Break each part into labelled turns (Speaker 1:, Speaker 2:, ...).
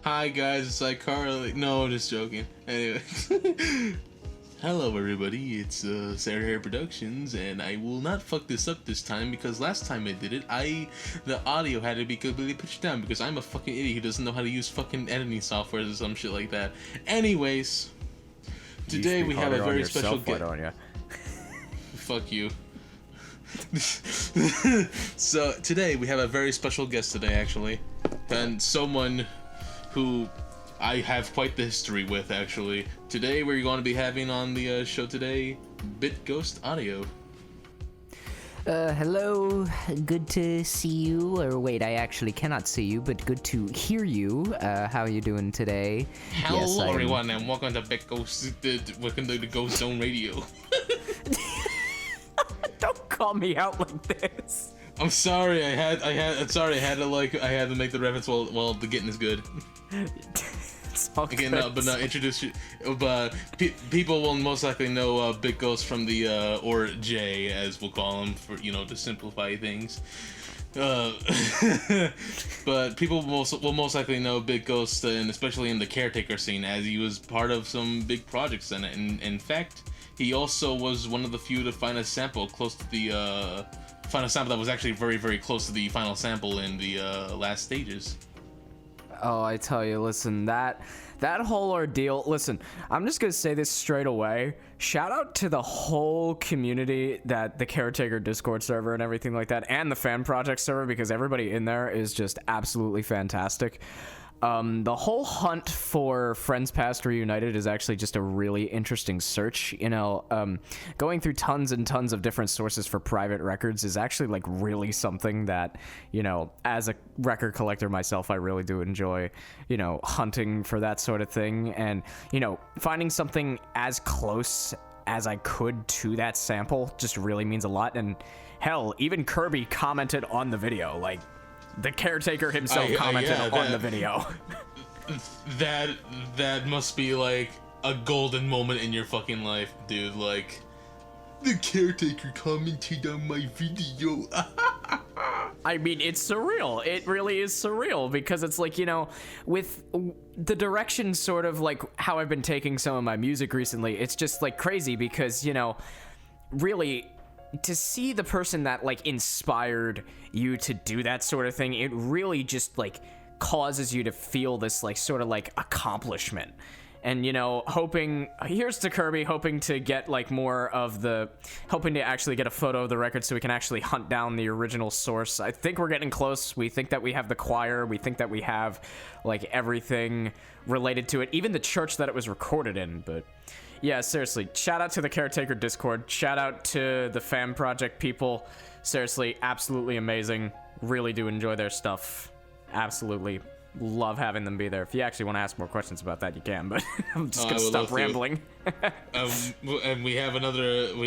Speaker 1: Hi guys, it's like Carly. No, just joking. Anyway. Hello everybody, it's Sara Hair Productions, and I will not fuck this up this time because last time I did it, the audio had to be completely pitched down because I'm a fucking idiot who doesn't know how to use fucking editing software or some shit like that. Anyways, today we have a very special guest. Fuck you. So today we have a very special guest today, actually, and someone who I have quite the history with, actually. Today we're going to be having on the show today, Ghost Audio.
Speaker 2: Hello, good to see you, or wait, I actually cannot see you, but good to hear you. How are you doing today?
Speaker 1: Hello everyone, and welcome to welcome to the Ghost Zone Radio.
Speaker 2: Don't call me out like this.
Speaker 1: I'm sorry, I had to make the reference while the getting is good.
Speaker 2: It's all
Speaker 1: Again,
Speaker 2: good.
Speaker 1: but introduce you. But people will most likely know Big Ghost from the or J, as we'll call him, for to simplify things. But people will most likely know Big Ghost, and especially in the caretaker scene, as he was part of some big projects in it. And in fact, he also was one of the few to find a sample close to the final sample that was actually very, very close to the final sample in the last stages.
Speaker 2: Oh, I tell you, listen, that whole ordeal, listen, I'm just gonna say this straight away. Shout out to the whole community, that the Caretaker Discord server and everything like that, and the fan project server, because everybody in there is just absolutely fantastic. The whole hunt for Friends Past Reunited is actually just a really interesting search. Going through tons and tons of different sources for private records is actually like really something that, as a record collector myself, I really do enjoy, hunting for that sort of thing. And, finding something as close as I could to that sample just really means a lot. And hell, even Kirby commented on the video, like, the Caretaker himself commented on the video.
Speaker 1: That must be like a golden moment in your fucking life, dude. Like, the Caretaker commented on my video.
Speaker 2: I mean, it's surreal. It really is surreal because it's like, with the direction sort of like how I've been taking some of my music recently, it's just like crazy because, really, to see the person that like inspired you to do that sort of thing, it really just like causes you to feel this like sort of like accomplishment. And here's to Kirby, hoping to get like hoping to actually get a photo of the record so we can actually hunt down the original source. I think we're getting close. We think that we have the choir, we think that we have like everything related to it, even the church that it was recorded in. But yeah, seriously, shout out to the Caretaker Discord. Shout out to the fan project people. Seriously, absolutely amazing. Really do enjoy their stuff. Absolutely love having them be there. If you actually want to ask more questions about that, you can, but I'm just going to stop rambling.
Speaker 1: And we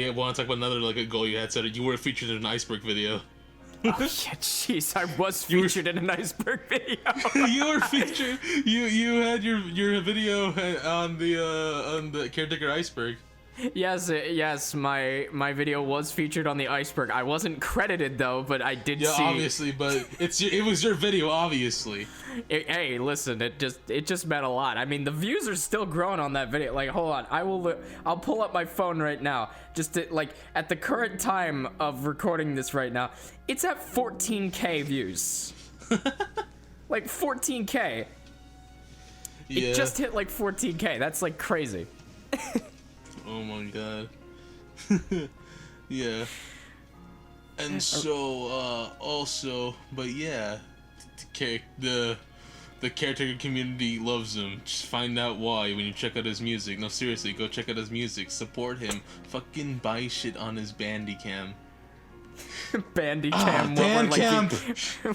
Speaker 1: want to talk about another like a goal you had set. You were featured in an Iceberg video.
Speaker 2: Oh, yeah, jeez, I was featured in an Iceberg video.
Speaker 1: You were featured. You had your video on the Caretaker Iceberg.
Speaker 2: Yes, my video was featured on the Iceberg. I wasn't credited though, but I did see.
Speaker 1: Yeah, obviously, but it was your video, obviously.
Speaker 2: Hey, listen, it just meant a lot. I mean, the views are still growing on that video. Like, hold on, I'll pull up my phone right now. Just to, like, at the current time of recording this right now, it's at 14K views. Like 14K.
Speaker 1: Yeah.
Speaker 2: It just hit like 14K. That's like crazy.
Speaker 1: Oh my god. Yeah. And so, also, but yeah, the Caretaker community loves him. Just find out why when you check out his music. No, seriously, go check out his music. Support him. Fucking buy shit on his Bandicam.
Speaker 2: Bandicam,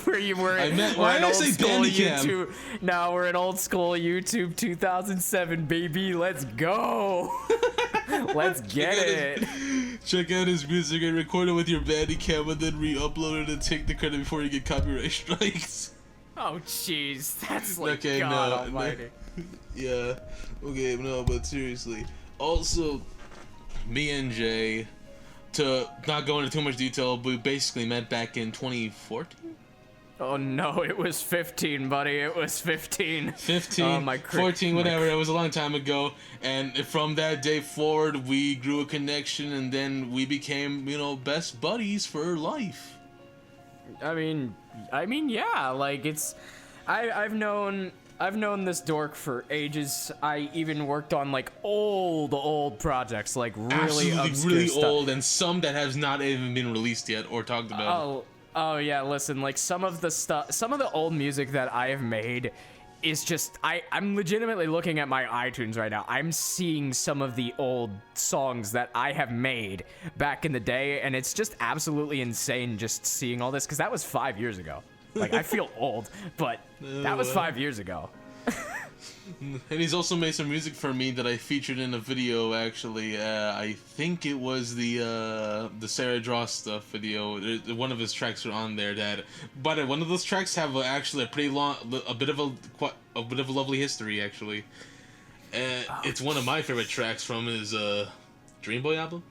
Speaker 2: where you were an old school YouTube. Now we're an old school YouTube 2007, baby. Let's go. Let's get it.
Speaker 1: Check out his music and record it with your Bandicam and then re-upload it and take the credit before you get copyright strikes.
Speaker 2: Oh jeez, that's like
Speaker 1: okay,
Speaker 2: God Almighty.
Speaker 1: Yeah. Okay, no, but seriously. Also, me and Jay, to not go into too much detail, we basically met back in 2014?
Speaker 2: Oh no, it was 15, buddy. It was 15.
Speaker 1: 15,
Speaker 2: Oh,
Speaker 1: 14, whatever. It was a long time ago. And from that day forward, we grew a connection, and then we became, best buddies for life.
Speaker 2: I mean, yeah. Like it's, I've known this dork for ages. I even worked on like old projects, like really obscure
Speaker 1: really
Speaker 2: stuff.
Speaker 1: old, and some that has not even been released yet or talked about.
Speaker 2: Oh yeah, listen, like some of the old music that I have made is just, I'm legitimately looking at my iTunes right now. I'm seeing some of the old songs that I have made back in the day, and it's just absolutely insane just seeing all this, because that was 5 years ago. Like, I feel old, but that was 5 years ago.
Speaker 1: And he's also made some music for me that I featured in a video, actually. I think it was the Sara Draw stuff video. One of his tracks are on there. But one of those tracks have actually a pretty long, a bit of a lovely history, actually. It's one of my favorite tracks from his Dream Boy album.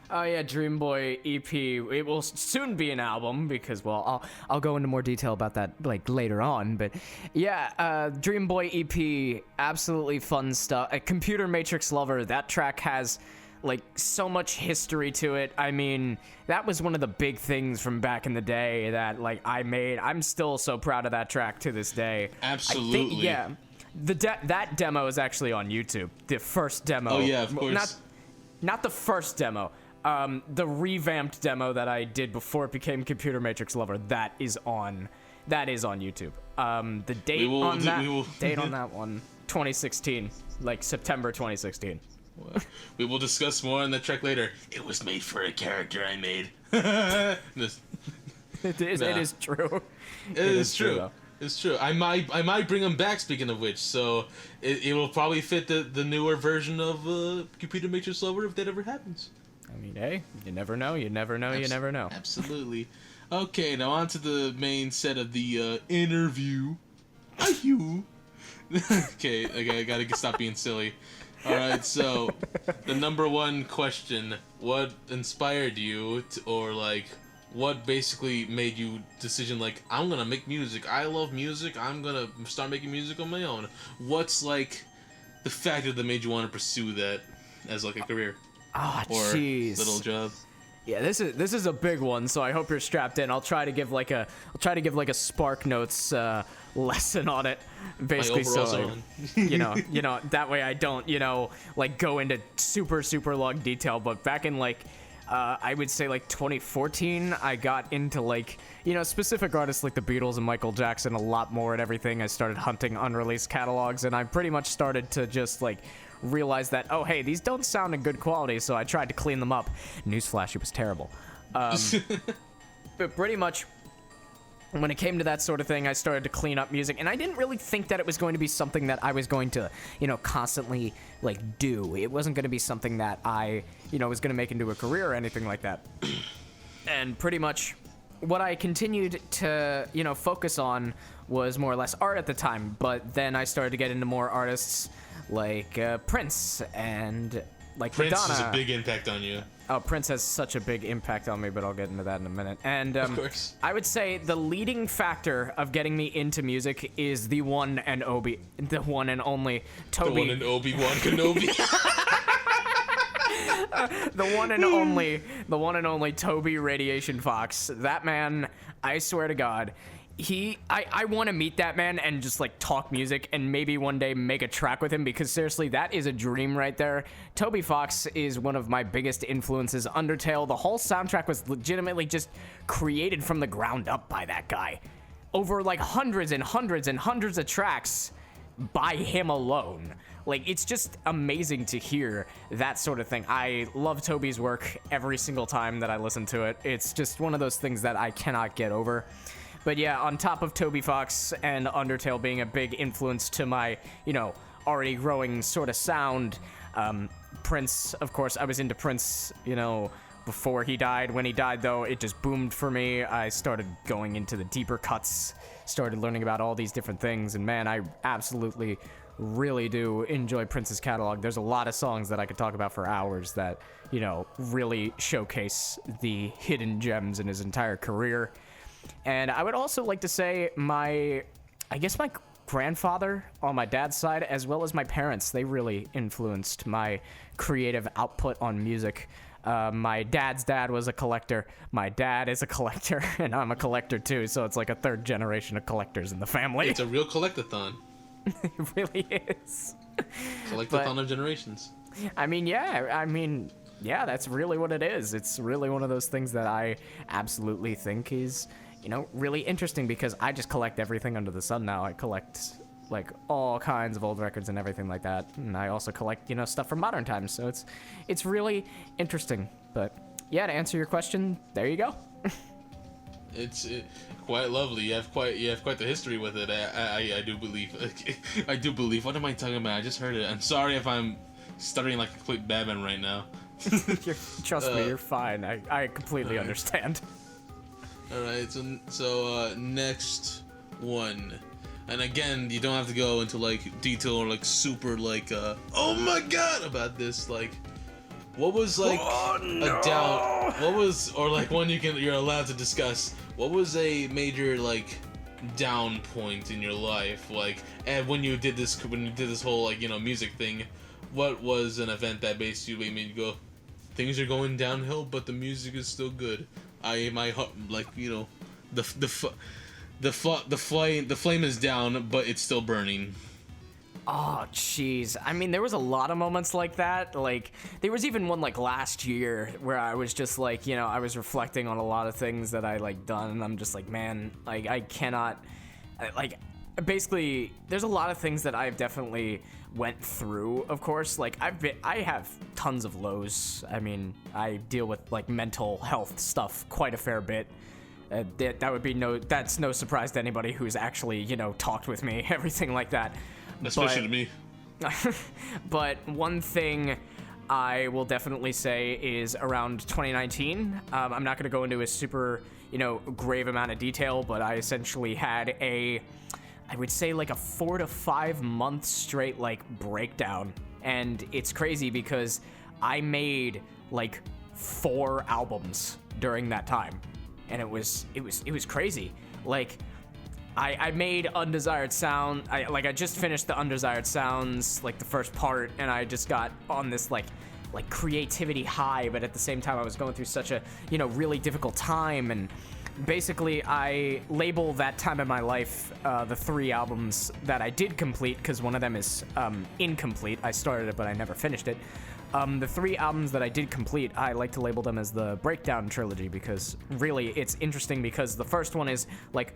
Speaker 2: Oh yeah, Dream Boy EP. It will soon be an album because, well, I'll go into more detail about that like later on. But yeah, Dream Boy EP, absolutely fun stuff. Computer Matrix Lover. That track has like so much history to it. I mean, that was one of the big things from back in the day that like I made. I'm still so proud of that track to this day.
Speaker 1: Absolutely.
Speaker 2: I think, yeah. That demo is actually on YouTube. The first demo.
Speaker 1: Oh yeah, of course.
Speaker 2: Not the first demo. The revamped demo that I did before it became Computer Matrix Lover, that is on YouTube. The date on that one, 2016, like September 2016.
Speaker 1: Well, we will discuss more on that track later. It was made for a character I made.
Speaker 2: It is true.
Speaker 1: It is true. It's true. I might bring him back. Speaking of which, so it will probably fit the newer version of Computer Matrix Lover if that ever happens.
Speaker 2: I mean, hey, you never know. You never know. You never know.
Speaker 1: Absolutely. Okay, now on to the main set of the interview. You. Okay, I gotta stop being silly. All right, so the number one question: what inspired you, or like, what basically made you decision like, I'm gonna make music. I love music. I'm gonna start making music on my own. What's like the factor that made you want to pursue that as like a career?
Speaker 2: Oh,
Speaker 1: or
Speaker 2: jeez.
Speaker 1: little job.
Speaker 2: Yeah, this is a big one, so I hope you're strapped in. I'll try to give like a Spark Notes lesson on it, basically. So you know that way I don't like go into super long detail. But back in like I would say like 2014, I got into like specific artists like the Beatles and Michael Jackson a lot more and everything. I started hunting unreleased catalogs, and I pretty much started to just like realized that, oh hey, these don't sound in good quality, so I tried to clean them up. Newsflash, it was terrible. But pretty much when it came to that sort of thing, I started to clean up music, and I didn't really think that it was going to be something that I was going to constantly like do. It wasn't going to be something that I was going to make into a career or anything like that. And pretty much what I continued to focus on was more or less art at the time, but then I started to get into more artists like Prince and like
Speaker 1: Prince
Speaker 2: Madonna.
Speaker 1: has a big impact on you.
Speaker 2: Oh, Prince has such a big impact on me, but I'll get into that in a minute. And
Speaker 1: of course.
Speaker 2: I would say the leading factor of getting me into music is the one and only Toby.
Speaker 1: The one and Obi-Wan Kenobi.
Speaker 2: the one and only Toby Radiation Fox. That man, I swear to God, I want to meet that man and just like talk music and maybe one day make a track with him, because seriously, that is a dream right there. Toby Fox is one of my biggest influences. Undertale, the whole soundtrack was legitimately just created from the ground up by that guy. Over like hundreds and hundreds and hundreds of tracks by him alone. Like, it's just amazing to hear that sort of thing. I love Toby's work every single time that I listen to it. It's just one of those things that I cannot get over. But yeah, on top of Toby Fox and Undertale being a big influence to my, already growing sort of sound, Prince, of course, I was into Prince, before he died. When he died, though, it just boomed for me. I started going into the deeper cuts, started learning about all these different things, and man, I absolutely really do enjoy Prince's catalog. There's a lot of songs that I could talk about for hours that, really showcase the hidden gems in his entire career. And I would also like to say my grandfather on my dad's side, as well as my parents, they really influenced my creative output on music. My dad's dad was a collector. My dad is a collector, and I'm a collector too. So it's like a third generation of collectors in the family.
Speaker 1: It's a real collectathon.
Speaker 2: It really is.
Speaker 1: Collectathon of generations.
Speaker 2: I mean, yeah, that's really what it is. It's really one of those things that I absolutely think is, really interesting, because I just collect everything under the sun now. I collect like all kinds of old records and everything like that, and I also collect stuff from modern times. So it's really interesting. But yeah, to answer your question, there you go.
Speaker 1: It's quite lovely. You have quite the history with it. I do believe. I do believe. What am I talking about? I just heard it. I'm sorry if I'm stuttering like a complete Batman right now.
Speaker 2: Trust me, you're fine. I completely understand.
Speaker 1: All right. So next one. And again, you don't have to go into like detail or like super like oh my god about this. Like, what was like a doubt? What was, or like one you're allowed to discuss? What was a major like down point in your life? Like, and when you did this whole like music thing, what was an event that made you go, things are going downhill, but the music is still good. My heart, like the flame is down, but it's still burning.
Speaker 2: Oh, jeez. I mean, there was a lot of moments like that. Like, there was even one, like, last year where I was just, like, I was reflecting on a lot of things that I, like, done, and I'm just like, man, like, I cannot, like, basically, there's a lot of things that I've definitely went through, of course. Like, I have tons of lows. I mean, I deal with, like, mental health stuff quite a fair bit. That would be that's no surprise to anybody who's actually, talked with me, everything like that.
Speaker 1: Especially to me.
Speaker 2: But one thing I will definitely say is around 2019. I'm not going to go into a super, grave amount of detail, but I essentially had I would say like a 4 to 5 month straight like breakdown. And it's crazy because I made like 4 albums during that time. And it was crazy. Like, I made Undesired Sound. I just finished the Undesired Sounds, like the first part, and I just got on this like creativity high, but at the same time I was going through such a really difficult time. And basically I label that time in my life the 3 albums that I did complete, because one of them is incomplete. I started it but I never finished it. The 3 albums that I did complete, I like to label them as the Breakdown trilogy, because really it's interesting, because the first one is like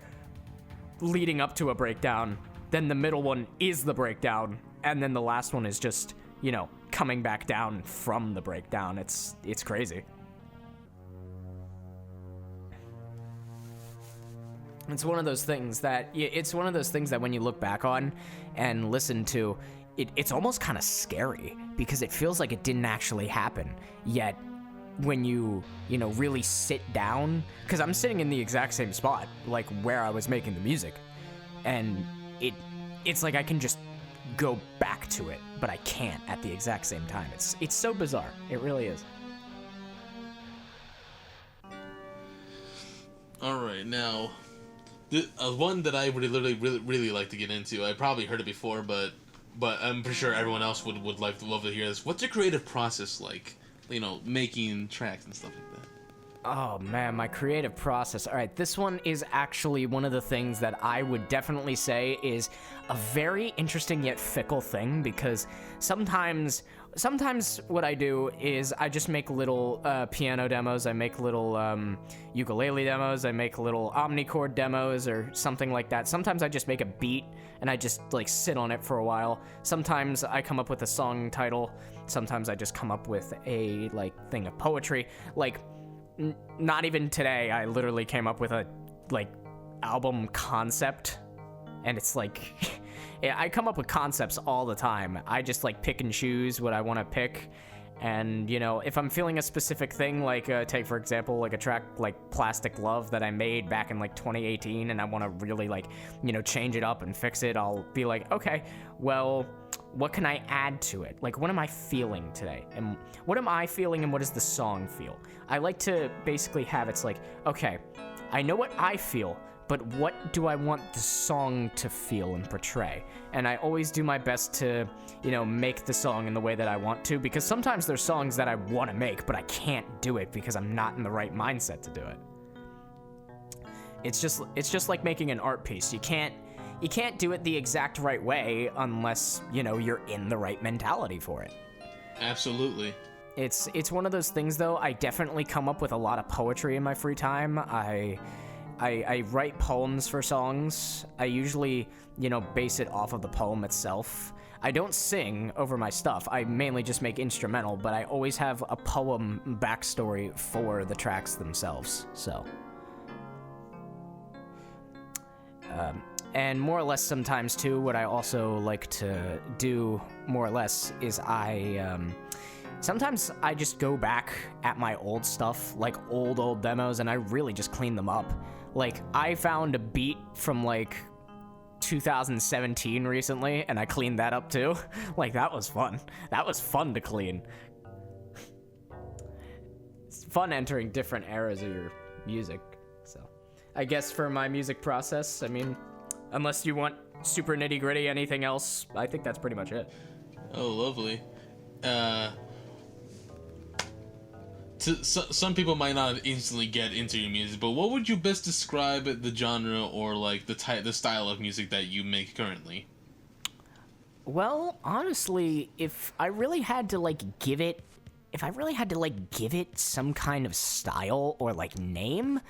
Speaker 2: leading up to a breakdown, then the middle one is the breakdown, and then the last one is just, coming back down from the breakdown. It's crazy. It's one of those things that when you look back on and listen to, it's almost kind of scary, because it feels like it didn't actually happen. Yet when you really sit down, because I'm sitting in the exact same spot like where I was making the music, and it's like I can just go back to it, but I can't at the exact same time. It's so bizarre. It really is.
Speaker 1: All right, now one that I would really like to get into. I probably heard it before, but I'm pretty sure everyone else would love to hear this. What's your creative process like? Making tracks and stuff like that.
Speaker 2: Oh man, my creative process. All right, this one is actually one of the things that I would definitely say is a very interesting yet fickle thing, because sometimes what I do is I just make little piano demos, I make little ukulele demos, I make little omnichord demos or something like that. Sometimes I just make a beat and I just like sit on it for a while. Sometimes I come up with a song title. Sometimes I just come up with a like thing of poetry. Like not even today, I literally came up with a like album concept, and it's like yeah, I come up with concepts all the time. I just like pick and choose what I want to pick. And if I'm feeling a specific thing, like take for example like a track like Plastic Love that I made back in like 2018, and I want to really like change it up and fix it, I'll be like, okay, well, what can I add to it? Like, what am I feeling today? And what am I feeling, and what does the song feel? I like to basically have, it's like, okay, I know what I feel, but what do I want the song to feel and portray? And I always do my best to, make the song in the way that I want to, because sometimes there's songs that I want to make, but I can't do it because I'm not in the right mindset to do it. It's just like making an art piece. You can't do it the exact right way unless, you're in the right mentality for it.
Speaker 1: Absolutely.
Speaker 2: It's one of those things, though. I definitely come up with a lot of poetry in my free time. I write poems for songs. I usually, base it off of the poem itself. I don't sing over my stuff. I mainly just make instrumental, but I always have a poem backstory for the tracks themselves, so. And more or less sometimes, too, what I also like to do, more or less, is sometimes I just go back at my old stuff, like old demos, and I really just clean them up. Like, I found a beat from, 2017 recently, and I cleaned that up, too. Like, that was fun. That was fun to clean. It's fun entering different eras of your music, so. I guess for my music process, unless you want super nitty-gritty anything else, I think that's pretty much it.
Speaker 1: Oh, lovely. Some people might not instantly get into your music, but what would you best describe the genre or the style of music that you make currently?
Speaker 2: Well, honestly, if I really had to give it some kind of style or name,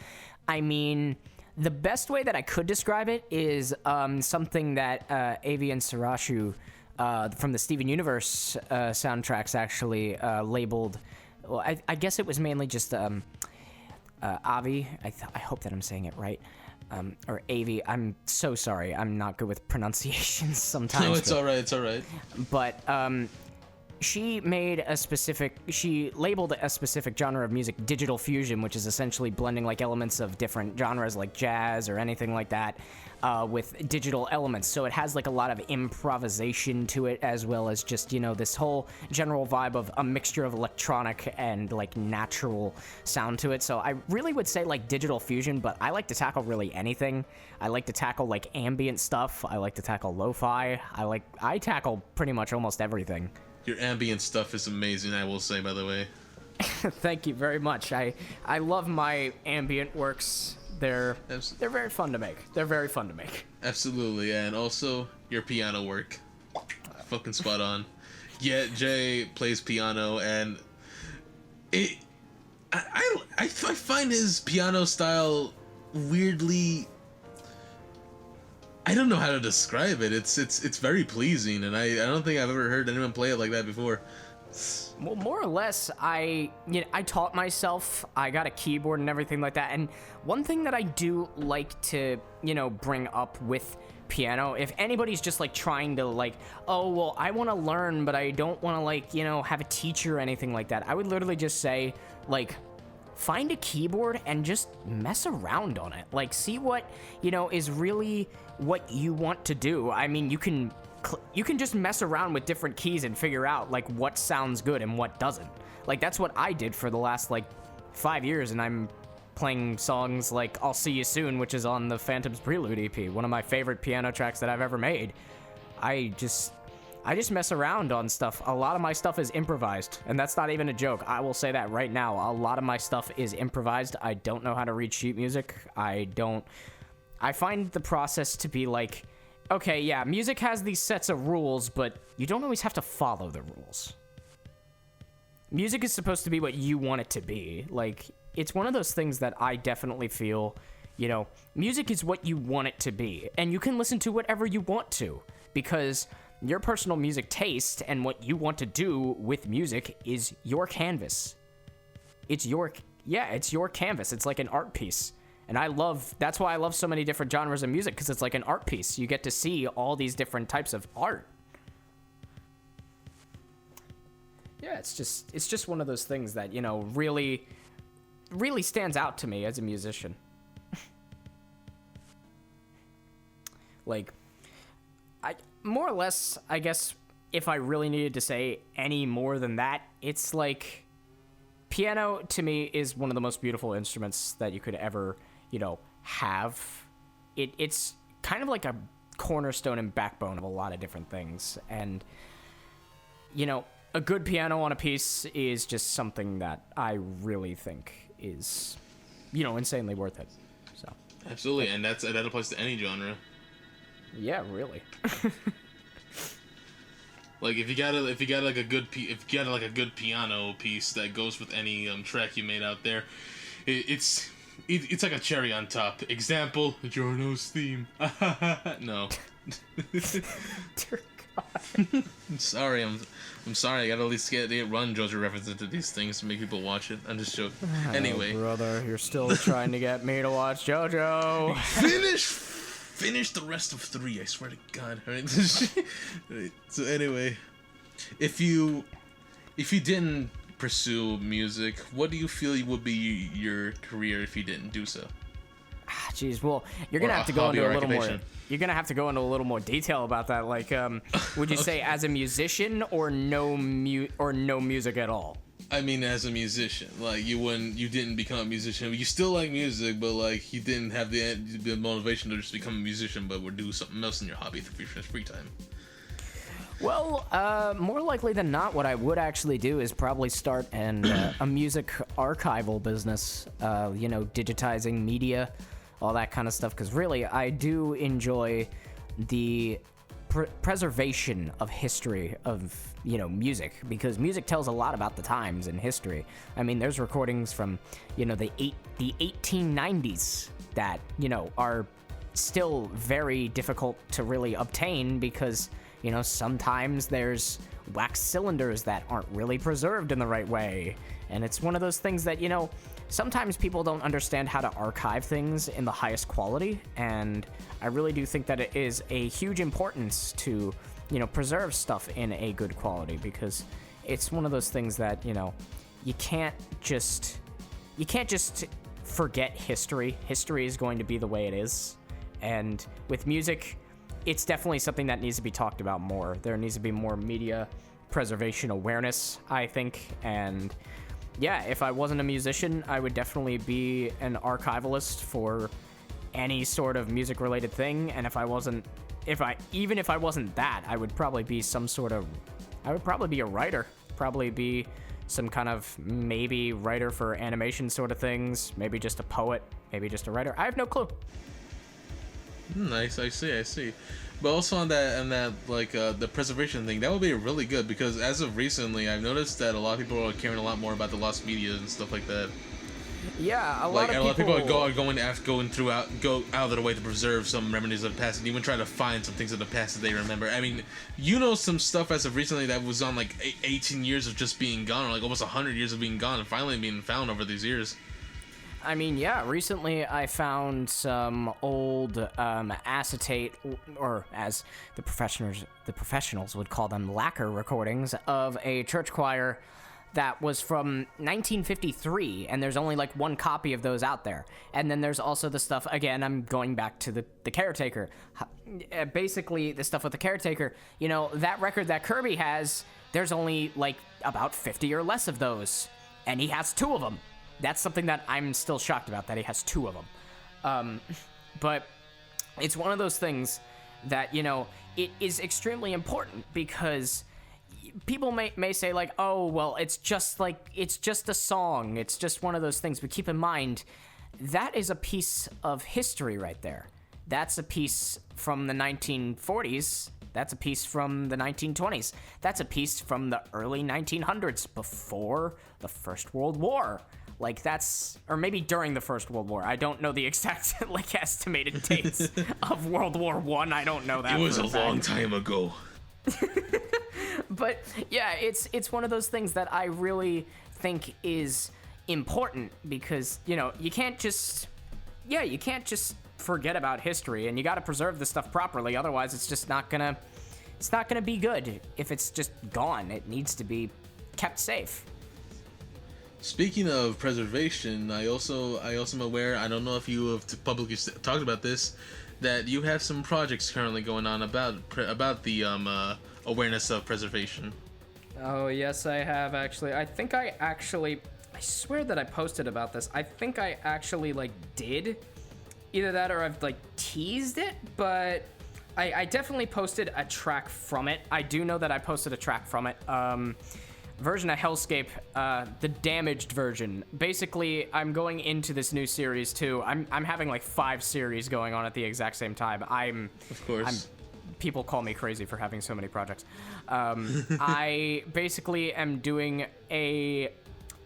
Speaker 2: the best way that I could describe it is something that Avi and Sarashu from the Steven Universe soundtracks actually labeled. Well, I guess it was mainly just Avi. I hope that I'm saying it right. Or Avi. I'm so sorry. I'm not good with pronunciations sometimes.
Speaker 1: No, it's all right. It's all right.
Speaker 2: But she labeled a specific genre of music digital fusion, which is essentially blending elements of different genres like jazz or anything like that with digital elements. So it has a lot of improvisation to it, as well as just this whole general vibe of a mixture of electronic and natural sound to it. So I really would say digital fusion, but I like to tackle really anything. I like to tackle ambient stuff. I like to tackle lo-fi. I tackle pretty much almost everything.
Speaker 1: Your ambient stuff is amazing, I will say, by the way.
Speaker 2: Thank you very much. I love my ambient works. They're very fun to make. They're very fun to make.
Speaker 1: Absolutely, and also your piano work. Fucking spot on. Yeah, Jay plays piano, and I find his piano style weirdly. I don't know how to describe it. It's very pleasing, and I don't think I've ever heard anyone play it like that before.
Speaker 2: Well, more or less, I taught myself. I got a keyboard and everything like that. And one thing that I do like to, bring up with piano, if anybody's just trying to oh, well, I want to learn, but I don't want to have a teacher or anything like that, I would literally just say find a keyboard and just mess around on it. See what, is really what you want to do. You can just mess around with different keys and figure out what sounds good and what doesn't. That's what I did for the last 5 years, and I'm playing songs like I'll See You Soon, which is on the Phantom's Prelude EP, one of my favorite piano tracks that I've ever made. I just mess around on stuff. A lot of my stuff is improvised, and that's not even a joke. I will say that right now. A lot of my stuff is improvised. I don't know how to read sheet music. I find the process to be okay, yeah, music has these sets of rules, but you don't always have to follow the rules. Music is supposed to be what you want it to be. It's one of those things that I definitely feel, music is what you want it to be, and you can listen to whatever you want to, because your personal music taste and what you want to do with music is your canvas. It's your canvas. It's like an art piece. And that's why I love so many different genres of music, because it's like an art piece. You get to see all these different types of art. Yeah, it's just one of those things that, really, really stands out to me as a musician. More or less, I guess, if I really needed to say any more than that, it's piano to me is one of the most beautiful instruments that you could ever have it's kind of like a cornerstone and backbone of a lot of different things. And a good piano on a piece is just something that I really think is insanely worth it. So
Speaker 1: absolutely. And that applies to any genre.
Speaker 2: Yeah, really.
Speaker 1: Like if you got like a good piano piece that goes with any track you made out there, it's like a cherry on top. Example: Giorno's theme. No.
Speaker 2: Dear God.
Speaker 1: I'm sorry. I'm sorry. I gotta at least get run JoJo references to these things to make people watch it. I'm just joking. Anyway,
Speaker 2: brother, you're still trying to get me to watch JoJo.
Speaker 1: Finish the rest of 3. I swear to God. All right. So anyway, if you didn't pursue music, what do you feel would be your career if you didn't do so?
Speaker 2: Jeez, well, you're gonna have to go into a little more. You're gonna have to go into a little more detail about that. Like, would you say as a musician or no music at all?
Speaker 1: I mean, as a musician, like you didn't become a musician. You still like music, but like you didn't have the motivation to just become a musician, but would do something else in your hobby for your free time.
Speaker 2: Well, more likely than not, what I would actually do is probably start a music archival business. Digitizing media, all that kind of stuff. Because really, I do enjoy the preservation of history of music, because music tells a lot about the times in history. I mean, there's recordings from the 1890s that are still very difficult to really obtain, because sometimes there's wax cylinders that aren't really preserved in the right way. And it's one of those things that sometimes people don't understand how to archive things in the highest quality, and I really do think that it is a huge importance to preserve stuff in a good quality, because it's one of those things that you can't just forget history. History is going to be the way it is, and with music, it's definitely something that needs to be talked about more. There needs to be more media preservation awareness, I think. And yeah, if I wasn't a musician, I would definitely be an archivalist for any sort of music related thing. And if I wasn't that, I would probably be I would probably be a writer, probably be some kind of maybe writer for animation sort of things, maybe just a poet, maybe just a writer. I have no clue.
Speaker 1: Nice, I see. But also on that like the preservation thing, that would be really good, because as of recently, I've noticed that a lot of people are caring a lot more about the lost media and stuff like that.
Speaker 2: Yeah, a lot of
Speaker 1: people are going out of their way to preserve some remedies of the past, and even try to find some things of the past that they remember. I mean, some stuff as of recently that was on like 18 years of just being gone, or like almost 100 years of being gone, and finally being found over these years.
Speaker 2: I mean, yeah, recently I found some old acetate, or as the professionals would call them, lacquer recordings of a church choir that was from 1953, and there's only like one copy of those out there. And then there's also the stuff, again, I'm going back to the Caretaker. Basically, the stuff with the Caretaker, that record that Kirby has, there's only like about 50 or less of those, and he has 2 of them. That's something that I'm still shocked about, that he has 2 of them. But it's one of those things that, it is extremely important, because people may say like, oh, well, it's just a song. It's just one of those things. But keep in mind, that is a piece of history right there. That's a piece from the 1940s. That's a piece from the 1920s. That's a piece from the early 1900s, before the First World War. Like, or maybe during the First World War. I don't know the exact, estimated dates of World War I. I don't know that.
Speaker 1: It was a long time ago.
Speaker 2: But, yeah, it's one of those things that I really think is important, because, you can't just forget about history, and you got to preserve the stuff properly. Otherwise, it's just not gonna be good if it's just gone. It needs to be kept safe.
Speaker 1: Speaking of preservation, I also am aware, I don't know if you have publicly talked about this, that you have some projects currently going on about the awareness of preservation.
Speaker 2: Oh, yes, I have, actually. I swear that I posted about this. I think I actually, did either that or I've like teased it, but I definitely posted a track from it. I do know that I posted a track from it. Version of Hellscape, the damaged version. Basically, I'm going into this new series too. I'm having like 5 series going on at the exact same time.
Speaker 1: Of course.
Speaker 2: People call me crazy for having so many projects. I basically am doing a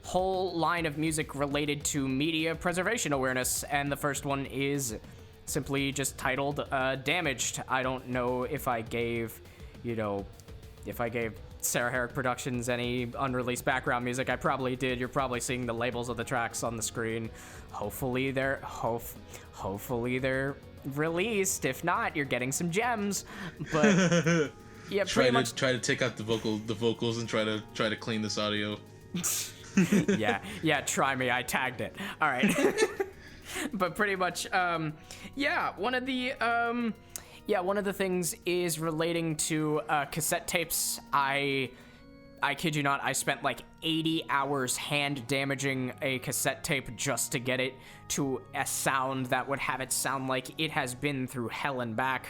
Speaker 2: whole line of music related to media preservation awareness, and the first one is simply just titled Damaged. I don't know if I gave Sara Herrick Productions any unreleased background music. I probably did. You're probably seeing the labels of the tracks on the screen. Hopefully they're released. If not, you're getting some gems. But yeah,
Speaker 1: try to take out the vocals and try to clean this audio.
Speaker 2: yeah, try me. I tagged it. All right. But pretty much one of the things is relating to cassette tapes. I kid you not, I spent like 80 hours hand damaging a cassette tape just to get it to a sound that would have it sound like it has been through hell and back.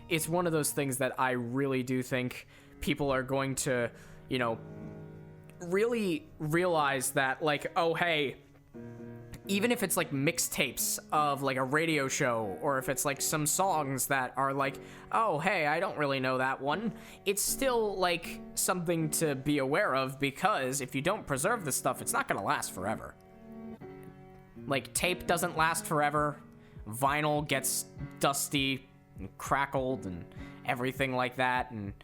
Speaker 2: It's one of those things that I really do think people are going to, really realize that, like, oh, hey, even if it's like mixtapes of like a radio show, or if it's like some songs that are like, oh, hey, I don't really know that one, it's still like something to be aware of, because if you don't preserve this stuff, it's not gonna last forever. Like, tape doesn't last forever, vinyl gets dusty and crackled and everything like that, and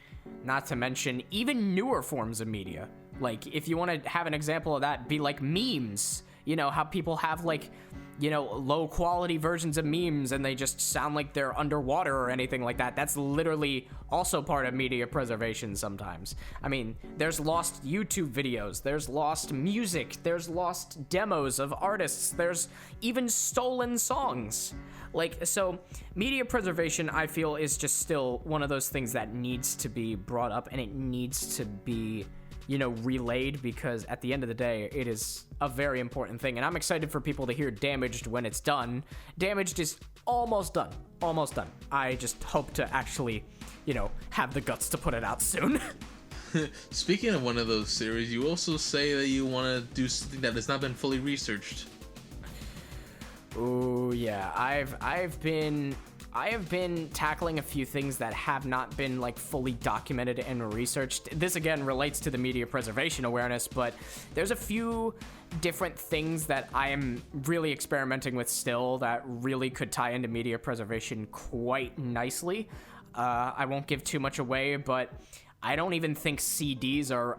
Speaker 2: not to mention even newer forms of media. Like, if you want to have an example of that, be like memes. You know, how people have, like, low quality versions of memes and they just sound like they're underwater or anything like that. That's literally also part of media preservation sometimes. I mean, there's lost YouTube videos, there's lost music, there's lost demos of artists, there's even stolen songs. Like, so media preservation, I feel, is just still one of those things that needs to be brought up, and it needs to be relayed, because at the end of the day, it is a very important thing. And I'm excited for people to hear Damaged when it's done. Damaged is almost done. I just hope to actually, have the guts to put it out soon.
Speaker 1: Speaking of one of those series, you also say that you want to do something that has not been fully researched.
Speaker 2: Oh yeah, I have been tackling a few things that have not been like fully documented and researched. This again relates to the media preservation awareness, but there's a few different things that I am really experimenting with still that really could tie into media preservation quite nicely. I won't give too much away, but I don't even think CDs are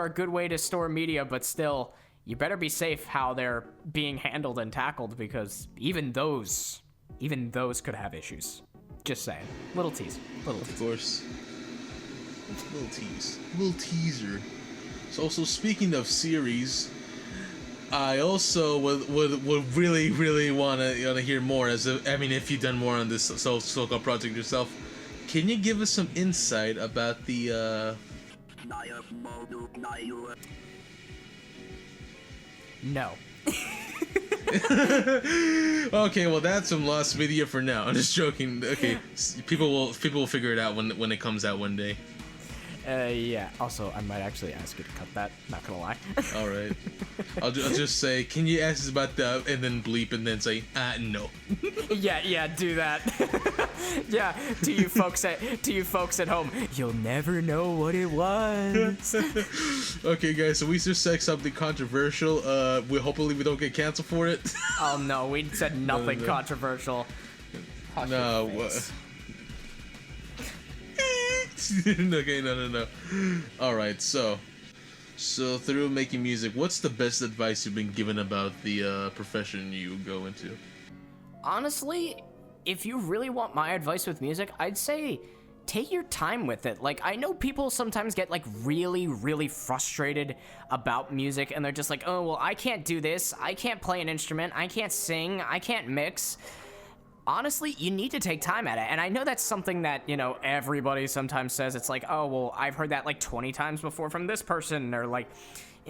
Speaker 2: a good way to store media, but still, you better be safe how they're being handled and tackled, because even those could have issues. Just saying. Little tease.
Speaker 1: Of course. Little teaser. So also, speaking of series, I also would really want to hear more. If you've done more on this so-called project yourself, can you give us some insight about the
Speaker 2: No.
Speaker 1: Okay, well, that's some lost media for now. I'm just joking. Okay, people will figure it out when it comes out one day.
Speaker 2: Yeah. Also, I might actually ask you to cut that. Not gonna lie.
Speaker 1: All right. I'll just say, can you ask us about the, and then bleep, and then say, no.
Speaker 2: Yeah. Do that. Yeah. To you folks at home, you'll never know what it was.
Speaker 1: Okay, guys. So we just said something controversial. Hopefully we don't get canceled for it.
Speaker 2: Oh no, we said nothing controversial.
Speaker 1: No. Okay, no. Alright, so through making music, what's the best advice you've been given about the profession you go into?
Speaker 2: Honestly, if you really want my advice with music, I'd say take your time with it. Like, I know people sometimes get like really, really frustrated about music, and they're just like, oh, well, I can't do this, I can't play an instrument, I can't sing, I can't mix. Honestly, you need to take time at it. And I know that's something that, everybody sometimes says. It's like, oh, well, I've heard that like 20 times before from this person, or like,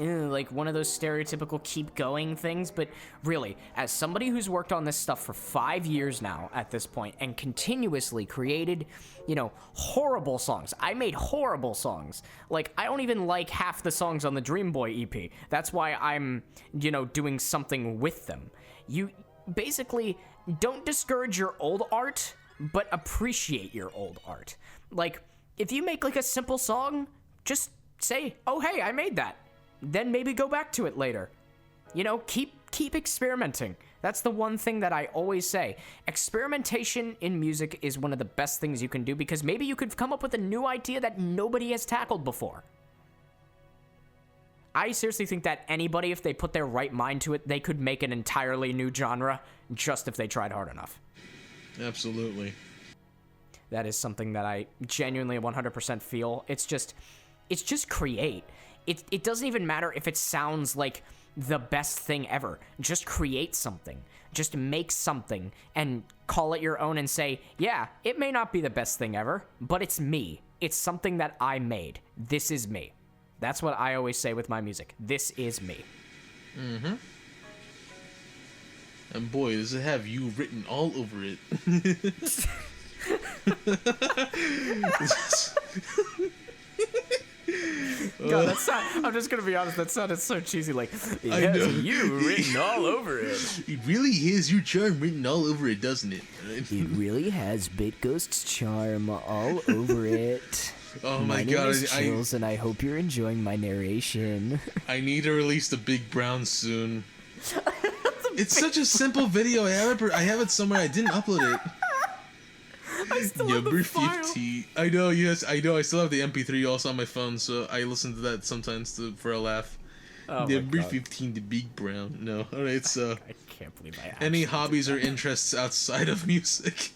Speaker 2: like one of those stereotypical keep going things. But really, as somebody who's worked on this stuff for 5 years now at this point and continuously created, horrible songs. I made horrible songs. Like, I don't even like half the songs on the Dream Boy EP. That's why I'm, doing something with them. You basically don't discourage your old art, but appreciate your old art. Like, if you make like a simple song, just say, oh, hey, I made that. Then maybe go back to it later. Keep experimenting. That's the one thing that I always say. Experimentation in music is one of the best things you can do, because maybe you could come up with a new idea that nobody has tackled before. I seriously think that anybody, if they put their right mind to it, they could make an entirely new genre just if they tried hard enough.
Speaker 1: Absolutely.
Speaker 2: That is something that I genuinely 100% feel. It's just create. It doesn't even matter if it sounds like the best thing ever. Just create something. Just make something and call it your own and say, yeah, it may not be the best thing ever, but it's me. It's something that I made. This is me. That's what I always say with my music. This is me.
Speaker 1: Mm-hmm. And boy, does it have you written all over it.
Speaker 2: God, I'm just gonna be honest, that sounded so cheesy, like, it has you written all over it.
Speaker 1: It really has your charm written all over it, doesn't it?
Speaker 2: It really has Bitghost's charm all over it.
Speaker 1: Oh my god,
Speaker 2: name is Chills, and I hope you're enjoying my narration.
Speaker 1: I need to release the Big Brown soon. It's such a simple video. I have it somewhere. I didn't upload it.
Speaker 2: I still have the file.
Speaker 1: 50. I know, yes, I know. I still have the MP3 also on my phone, so I listen to that sometimes for a laugh.
Speaker 2: Oh
Speaker 1: Number 15, the Big Brown. No, alright, so.
Speaker 2: I can't believe I
Speaker 1: any hobbies or interests outside of music?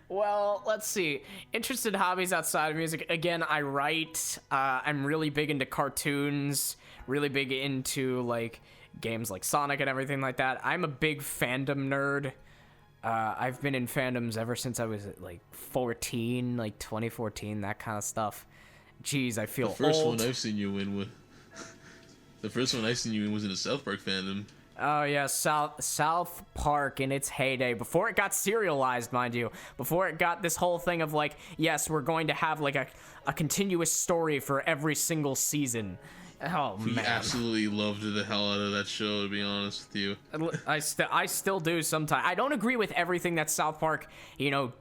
Speaker 2: Well, let's see. Interested hobbies outside of music. Again, I write. I'm really big into cartoons. Really big into like games like Sonic and everything like that. I'm a big fandom nerd. I've been in fandoms ever since I was like 14, like 2014, that kind of stuff. Jeez, I feel old.
Speaker 1: The first one I've seen you in was in a South Park fandom.
Speaker 2: Oh yeah, South Park in its heyday, before it got serialized, mind you, before it got this whole thing of like, yes, we're going to have like a continuous story for every single season. Oh man,
Speaker 1: we absolutely loved the hell out of that show, to be honest with you.
Speaker 2: I still do sometimes. I don't agree with everything that South Park,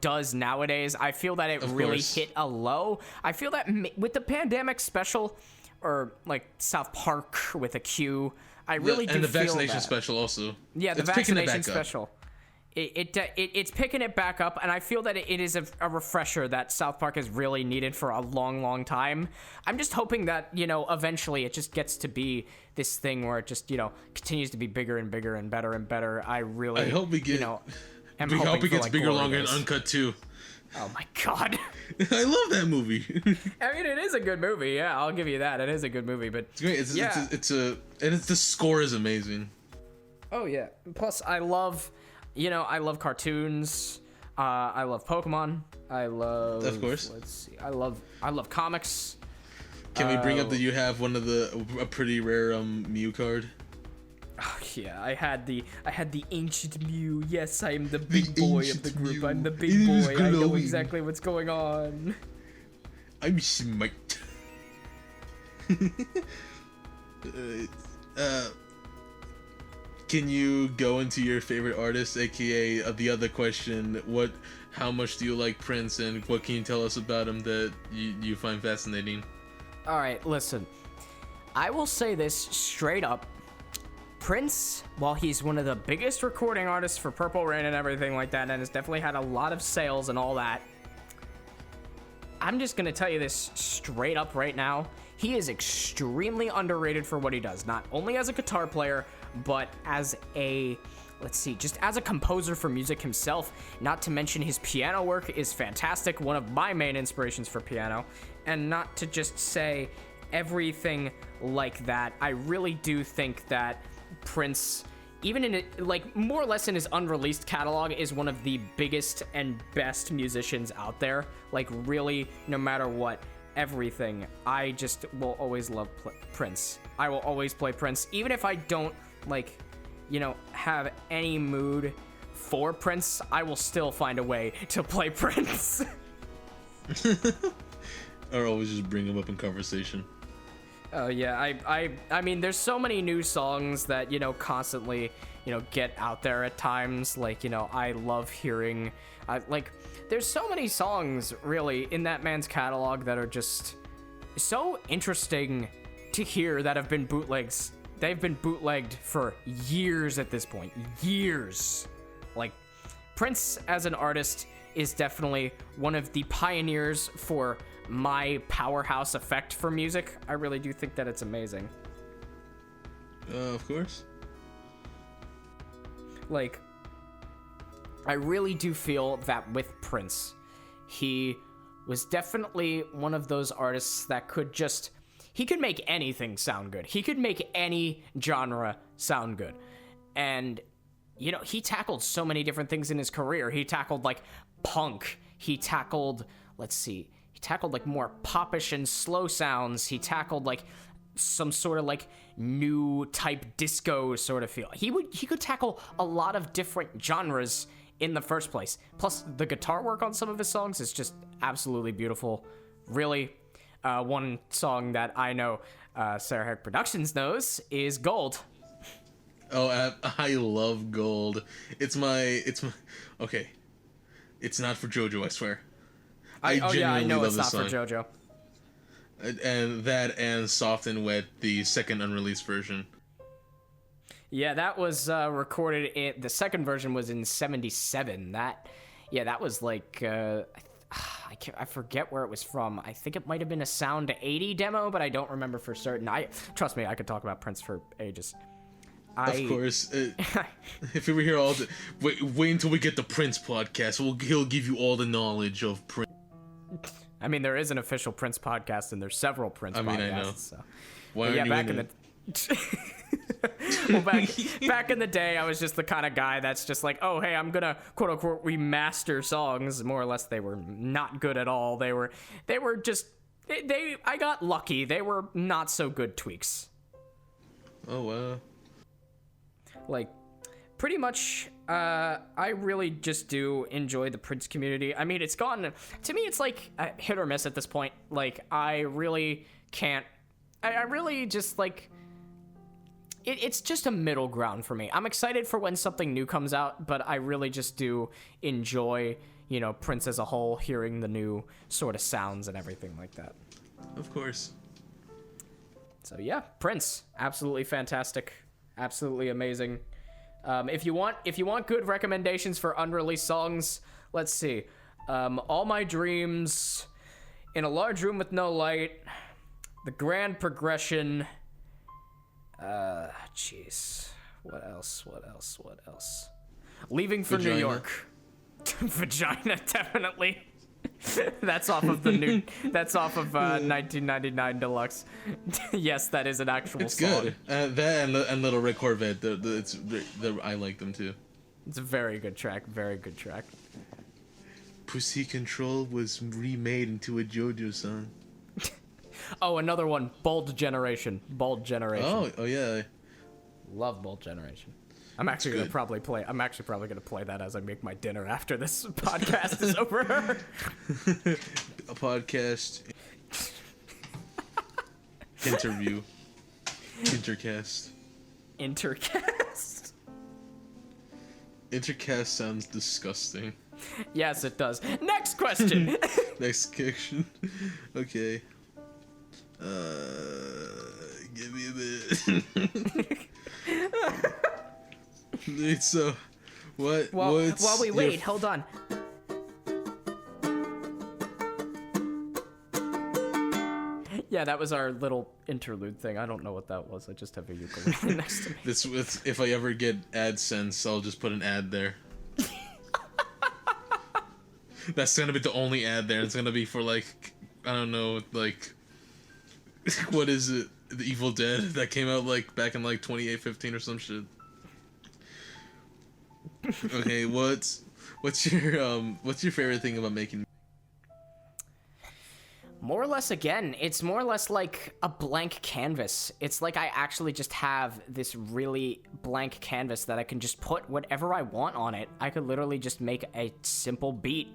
Speaker 2: does nowadays. I feel that it really hit a low. I feel that with the pandemic special, or like South Park with a Q, I really do feel that. And the
Speaker 1: vaccination special also.
Speaker 2: Yeah, the vaccination special. It's picking it back up, and I feel that it is a refresher that South Park has really needed for a long, long time. I'm just hoping that, eventually it just gets to be this thing where it just, continues to be bigger and bigger and better and better. I hope we get,
Speaker 1: we hope it gets bigger, longer, and uncut too.
Speaker 2: Oh my god.
Speaker 1: I love that movie.
Speaker 2: I mean, it is a good movie. Yeah, I'll give you that. It is a good movie, but
Speaker 1: it's great. The score is amazing.
Speaker 2: Oh yeah. Plus, I love cartoons. I love Pokemon.
Speaker 1: Of course.
Speaker 2: Let's see. I love comics.
Speaker 1: Can we bring up that you have a pretty rare Mew card?
Speaker 2: Oh yeah, I had the ancient Mew. Yes, I am the big boy of the group. Mew. I'm the big boy. I know exactly what's going on.
Speaker 1: I'm smart. Can you go into your favorite artist, aka the other question? How much do you like Prince, and what can you tell us about him that you find fascinating?
Speaker 2: All right, listen. I will say this straight up. Prince, while he's one of the biggest recording artists for Purple Rain and everything like that, and has definitely had a lot of sales and all that, I'm just gonna tell you this straight up right now. He is extremely underrated for what he does, not only as a guitar player, but as just as a composer for music himself. Not to mention his piano work is fantastic, one of my main inspirations for piano. And not to just say everything like that, I really do think that Prince, even in more or less in his unreleased catalog, is one of the biggest and best musicians out there. Like, really, no matter what. everything, I just will always love Prince. I will always play Prince, even if I don't, like, have any mood for Prince, I will still find a way to play Prince.
Speaker 1: Or always just bring him up in conversation.
Speaker 2: Oh yeah, I mean, there's so many new songs that, constantly, get out there at times. Like, I love hearing, like, there's so many songs, really, in that man's catalog that are just so interesting to hear that have been bootlegs. They've been bootlegged for years at this point. Years. Like, Prince as an artist is definitely one of the pioneers for my powerhouse effect for music. I really do think that it's amazing.
Speaker 1: Of course.
Speaker 2: Like, I really do feel that with Prince, he was definitely one of those artists that could just, he could make anything sound good. He could make any genre sound good. And, he tackled so many different things in his career. He tackled, like, punk. He tackled, he tackled, like, more popish and slow sounds. He tackled, like, some sort of, like, new type disco sort of feel. He could tackle a lot of different genres in the first place. Plus, the guitar work on some of his songs is just absolutely beautiful. Really, one song that I know Sara Herrick Productions knows is Gold.
Speaker 1: Oh, I love Gold. It's my, okay. It's not for JoJo, I swear. I
Speaker 2: know
Speaker 1: love
Speaker 2: it's not
Speaker 1: this song.
Speaker 2: for JoJo.
Speaker 1: And that and Soft and Wet, the second unreleased version.
Speaker 2: Yeah, that was recorded the second version was in 77. That was like, I forget where it was from. I think it might have been a Sound 80 demo, but I don't remember for certain. Trust me, I could talk about Prince for ages.
Speaker 1: Of course. If we were here all the... Wait until we get the Prince podcast. He'll give you all the knowledge of Prince.
Speaker 2: I mean, there is an official Prince podcast, and there's several Prince podcasts.
Speaker 1: I know.
Speaker 2: So.
Speaker 1: Why aren't you
Speaker 2: back in the... Well, back in the day, I was just the kind of guy that's just like, oh, hey, I'm gonna quote unquote remaster songs. More or less, they were not good at all. They were just I got lucky. They were not so good tweaks.
Speaker 1: Oh wow.
Speaker 2: Like, pretty much, I really just do enjoy the Prince community. I mean, it's gone, to me, it's like hit or miss at this point. Like, I really can't, I really just, like, it's just a middle ground for me. I'm excited for when something new comes out, but I really just do enjoy, Prince as a whole, hearing the new sort of sounds and everything like that.
Speaker 1: Of course.
Speaker 2: So yeah, Prince, absolutely fantastic, absolutely amazing. If you want good recommendations for unreleased songs, let's see. All My Dreams, In a Large Room with No Light, The Grand Progression. Jeez. What else? Leaving for
Speaker 1: Vagina.
Speaker 2: New York. Vagina, definitely. That's off of 1999 Deluxe. Yes, that is an actual
Speaker 1: It's
Speaker 2: song.
Speaker 1: good. That and Little Red Corvette. I like them too.
Speaker 2: It's a very good track. Very good track.
Speaker 1: Pussy Control was remade into a JoJo song.
Speaker 2: Oh, another one. Bold Generation.
Speaker 1: Oh yeah.
Speaker 2: Love Bold Generation. I'm actually probably gonna play that as I make my dinner after this podcast is over.
Speaker 1: A podcast. Interview. Intercast. Intercast sounds disgusting.
Speaker 2: Yes, it does. Next question.
Speaker 1: Next question. Okay. Give me a bit. So, what?
Speaker 2: While we wait, hold on. Yeah, that was our little interlude thing. I don't know what that was. I just have a ukulele next to me.
Speaker 1: If I ever get AdSense, I'll just put an ad there. That's gonna be the only ad there. It's gonna be for like, I don't know, like, what is it? The Evil Dead that came out like back in like 2015 or some shit. Okay, what's your favorite thing about making?
Speaker 2: More or less, again, it's more or less like a blank canvas. It's like I actually just have this really blank canvas that I can just put whatever I want on it. I could literally just make a simple beat,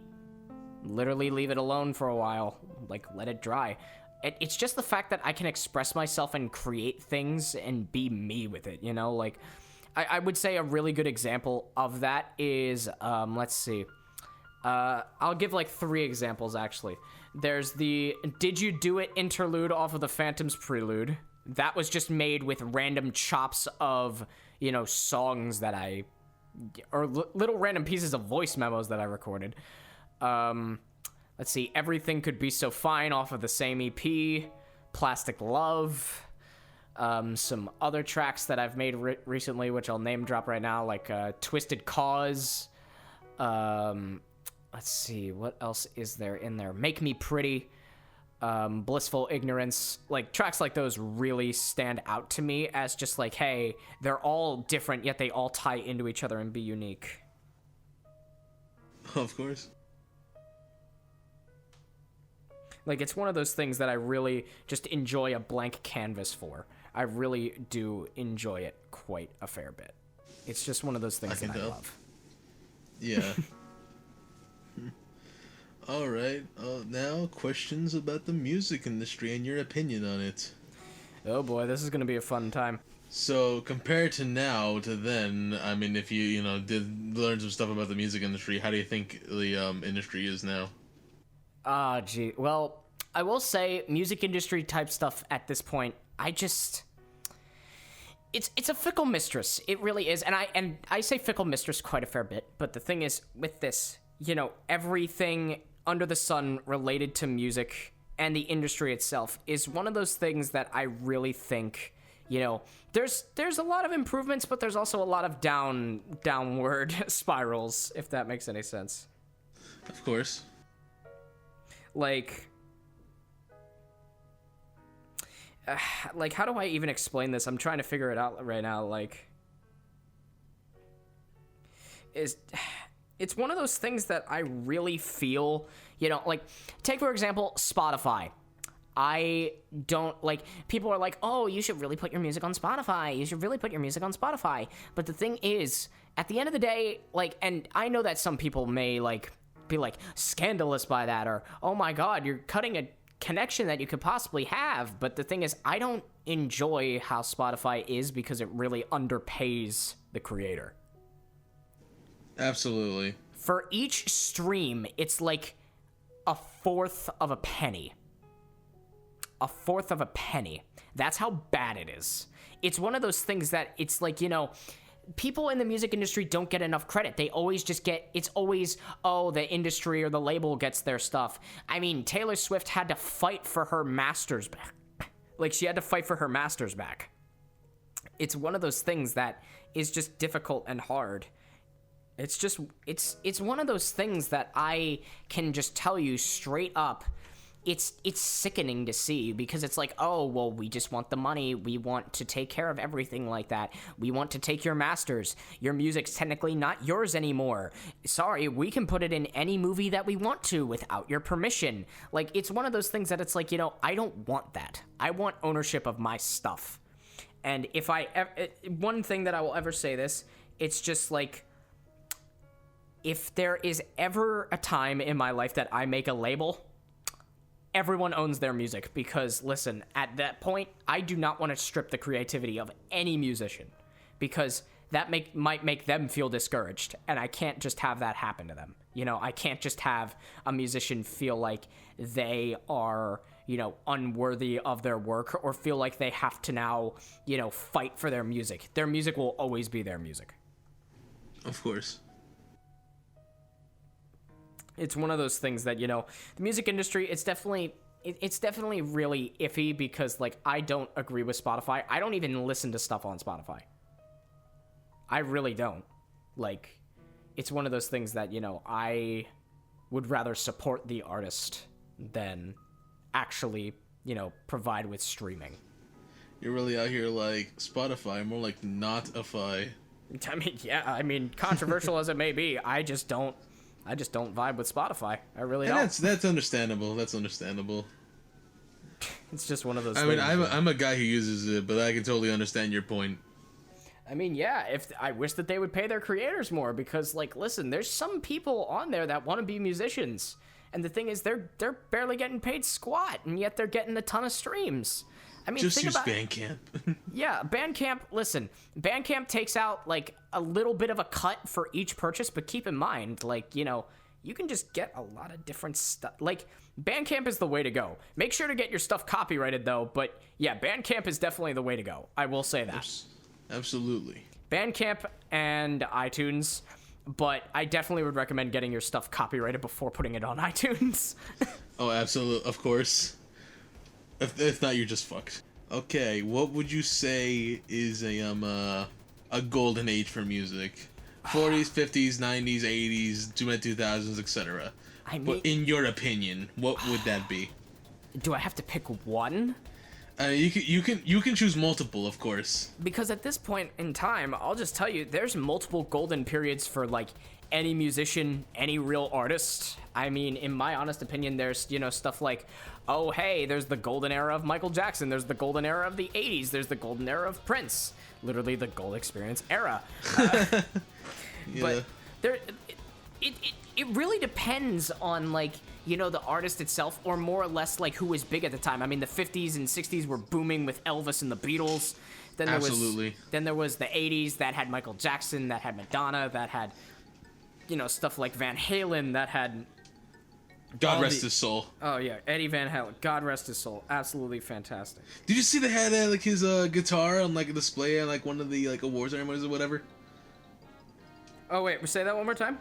Speaker 2: literally leave it alone for a while, like let it dry. It's just the fact that I can express myself and create things and be me with it, you know? Like, I would say a really good example of that is, let's see. I'll give like 3 examples, actually. There's the Did You Do It interlude off of the Phantom's Prelude. That was just made with random chops of, you know, songs that or little random pieces of voice memos that I recorded. Let's see, Everything Could Be So Fine off of the same EP. Plastic Love. Some other tracks that I've made recently, which I'll name drop right now, like Twisted Cause. Let's see, what else is there in there? Make Me Pretty, Blissful Ignorance. Like, tracks like those really stand out to me as just like, hey, they're all different, yet they all tie into each other and be unique.
Speaker 1: Of course.
Speaker 2: Like, it's one of those things that I really just enjoy a blank canvas for. I really do enjoy it quite a fair bit. It's just one of those things that I love.
Speaker 1: Yeah. All right. Now, questions about the music industry and your opinion on it.
Speaker 2: Oh boy, this is going to be a fun time.
Speaker 1: So, compared to now to then, I mean, if you did learn some stuff about the music industry, how do you think the industry is now?
Speaker 2: Gee. Well, I will say music industry type stuff at this point, it's a fickle mistress. It really is. And I say fickle mistress quite a fair bit, but the thing is with this, everything under the sun related to music and the industry itself is one of those things that I really think, there's a lot of improvements, but there's also a lot of downward spirals, if that makes any sense.
Speaker 1: Of course.
Speaker 2: Like, how do I even explain this? I'm trying to figure it out right now. Like, it's one of those things that I really feel, like, take for example, Spotify. I don't, like, people are like, oh, you should really put your music on Spotify. You should really put your music on Spotify. But the thing is, at the end of the day, like, and I know that some people may, like, be, like, scandalous by that, or, oh my god, you're cutting a connection that you could possibly have. But the thing is, I don't enjoy how Spotify is because it really underpays the creator.
Speaker 1: Absolutely.
Speaker 2: For each stream, it's like a fourth of a penny. A fourth of a penny. That's how bad it is. It's one of those things that it's like, people in the music industry don't get enough credit. They always just it's always, oh, the industry or the label gets their stuff. I mean, Taylor Swift had to fight for her masters back. Like, she had to fight for her masters back. It's one of those things that is just difficult and hard. It's just, it's one of those things that I can just tell you straight up. It's sickening to see, because it's like, oh, well, we just want the money. We want to take care of everything like that. We want to take your masters. Your music's technically not yours anymore. Sorry, we can put it in any movie that we want to without your permission. Like, it's one of those things that it's like, I don't want that. I want ownership of my stuff. And if one thing that I will ever say this, it's just like, if there is ever a time in my life that I make a label, everyone owns their music, because, listen, at that point, I do not want to strip the creativity of any musician, because that might make them feel discouraged, and I can't just have that happen to them. I can't just have a musician feel like they are, unworthy of their work, or feel like they have to now, fight for their music. Their music will always be their music.
Speaker 1: Of course.
Speaker 2: It's one of those things that, the music industry, it's definitely really iffy, because, like, I don't agree with Spotify. I don't even listen to stuff on Spotify. I really don't. Like, it's one of those things that, I would rather support the artist than actually, provide with streaming.
Speaker 1: You're really out here like Spotify, more like not-ify.
Speaker 2: I mean, controversial as it may be, I just don't vibe with Spotify. I really don't.
Speaker 1: That's understandable. That's understandable.
Speaker 2: It's just one of those
Speaker 1: I
Speaker 2: things.
Speaker 1: mean, I'm a guy who uses it, but I can totally understand your point.
Speaker 2: I mean, yeah, if I wish that they would pay their creators more because, like, listen, there's some people on there that want to be musicians, and the thing is, they're barely getting paid squat, and yet they're getting a ton of streams. I mean,
Speaker 1: Just
Speaker 2: think
Speaker 1: use
Speaker 2: about
Speaker 1: Bandcamp.
Speaker 2: yeah, Bandcamp. Listen, Bandcamp takes out like a little bit of a cut for each purchase, but keep in mind, like, you know, you can just get a lot of different stuff. Like, Bandcamp is the way to go. Make sure to get your stuff copyrighted though. But yeah, Bandcamp is definitely the way to go. I will say that.
Speaker 1: Absolutely.
Speaker 2: Bandcamp and iTunes, but I definitely would recommend getting your stuff copyrighted before putting it on iTunes.
Speaker 1: Oh, absolutely. Of course. If not, you're just fucked. Okay, what would you say is a golden age for music? 40s, 50s, 90s, 80s, mid 2000s, etc.
Speaker 2: I mean,
Speaker 1: But in your opinion, what would that be?
Speaker 2: do I have to pick one?
Speaker 1: You can choose multiple, of course.
Speaker 2: Because at this point in time, I'll just tell you, there's multiple golden periods for like any musician, any real artist. I mean, in my honest opinion, there's, you know, stuff like, oh, hey, there's the golden era of Michael Jackson. There's the golden era of the 80s. There's the golden era of Prince. Literally the Gold Experience era.
Speaker 1: Yeah.
Speaker 2: But there, it really depends on, like, you know, the artist itself, or more or less like who was big at the time. I mean, the 50s and 60s were booming with Elvis and the Beatles. Then there
Speaker 1: Absolutely.
Speaker 2: Then there was the 80s that had Michael Jackson, that had Madonna, that had, you know, stuff like Van Halen, that had
Speaker 1: God rest his soul.
Speaker 2: Oh yeah, Eddie Van Halen. God rest his soul. Absolutely fantastic.
Speaker 1: Did you see they had like his guitar on like a display at like one of the like awards ceremonies or whatever?
Speaker 2: Oh wait, say that one more time.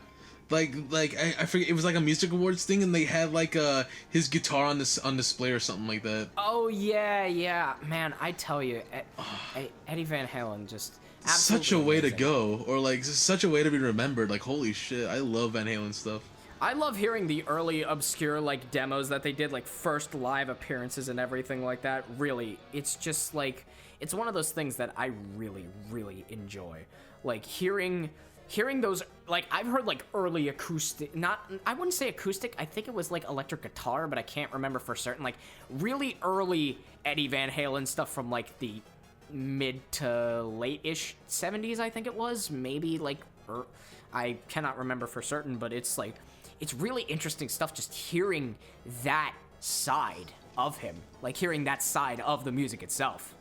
Speaker 1: Like I forget, it was like a music awards thing, and they had like his guitar on display or something like that.
Speaker 2: Oh yeah, man. I tell you, Eddie Van Halen just absolutely
Speaker 1: Such a way
Speaker 2: amazing.
Speaker 1: to go, or like such a way to be remembered. Like holy shit, I love Van Halen stuff.
Speaker 2: I love hearing the early obscure like demos that they did, like first live appearances and everything like that. Really, it's just like, it's one of those things that I really enjoy. Like hearing those, like I've heard like early acoustic, I wouldn't say acoustic, I think it was like electric guitar, but I can't remember for certain. Like really early Eddie Van Halen stuff from like the mid to late-ish 70s, I think it was, maybe like, I cannot remember for certain, but it's like, it's really interesting stuff just hearing that side of him, like hearing that side of the music itself.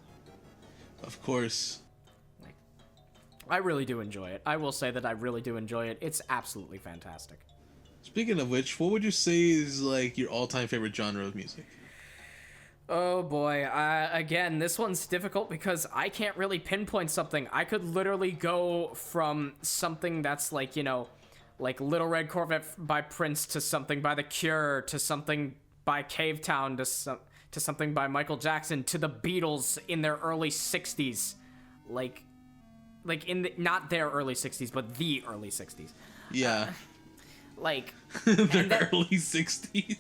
Speaker 1: Of course.
Speaker 2: I really do enjoy it. I will say that I really do enjoy it. It's absolutely fantastic.
Speaker 1: Speaking of which, what would you say is like your all-time favorite genre of music?
Speaker 2: Oh boy, again, this one's difficult because I can't really pinpoint something. I could literally go from something that's like, you know, like Little Red Corvette by Prince to something by The Cure to something by Cavetown to something by Michael Jackson to the Beatles in their early 60s. Like in the, not their early 60s, but the early 60s.
Speaker 1: Yeah.
Speaker 2: Like
Speaker 1: the early 60s.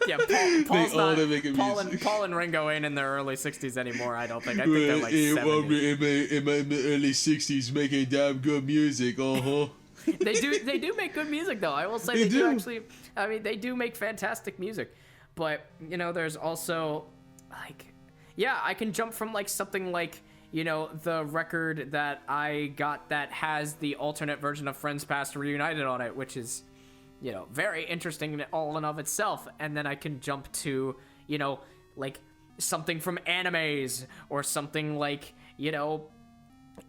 Speaker 2: Yeah, Paul's not,
Speaker 1: making music.
Speaker 2: Paul and Ringo ain't in their early 60s anymore, I don't think. I think they're like 70s.
Speaker 1: In my early 60s making damn good music,
Speaker 2: They do make good music though. I will say they do actually. I mean, they do make fantastic music. But, you know, there's also like, yeah, I can jump from like something like, you know, the record that I got that has the alternate version of Friends Past Reunited on it, which is, you know, very interesting all in of itself. And then I can jump to, you know, like something from animes or something like, you know,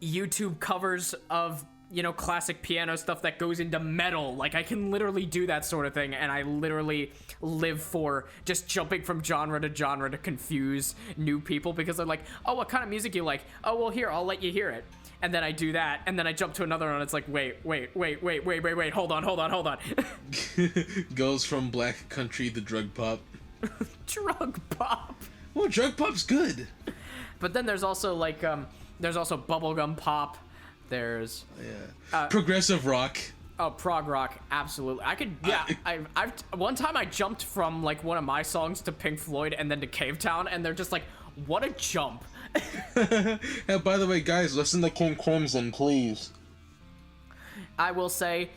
Speaker 2: YouTube covers of, you know, classic piano stuff that goes into metal. Like I can literally do that sort of thing, and I literally live for just jumping from genre to confuse new people because they're like, oh, what kind of music you like? Oh, well, here, I'll let you hear it. And then I do that, and then I jump to another one, and it's like, wait, hold on.
Speaker 1: Goes from black country to drug pop.
Speaker 2: Drug pop.
Speaker 1: Well, drug pop's good.
Speaker 2: But then there's also like, there's also bubblegum pop. There's
Speaker 1: progressive rock.
Speaker 2: Oh, prog rock, absolutely. I could, yeah. I've one time I jumped from like one of my songs to Pink Floyd and then to Cavetown, and they're just like, what a jump.
Speaker 1: And by the way, guys, listen to King Crimson, please.
Speaker 2: I will say,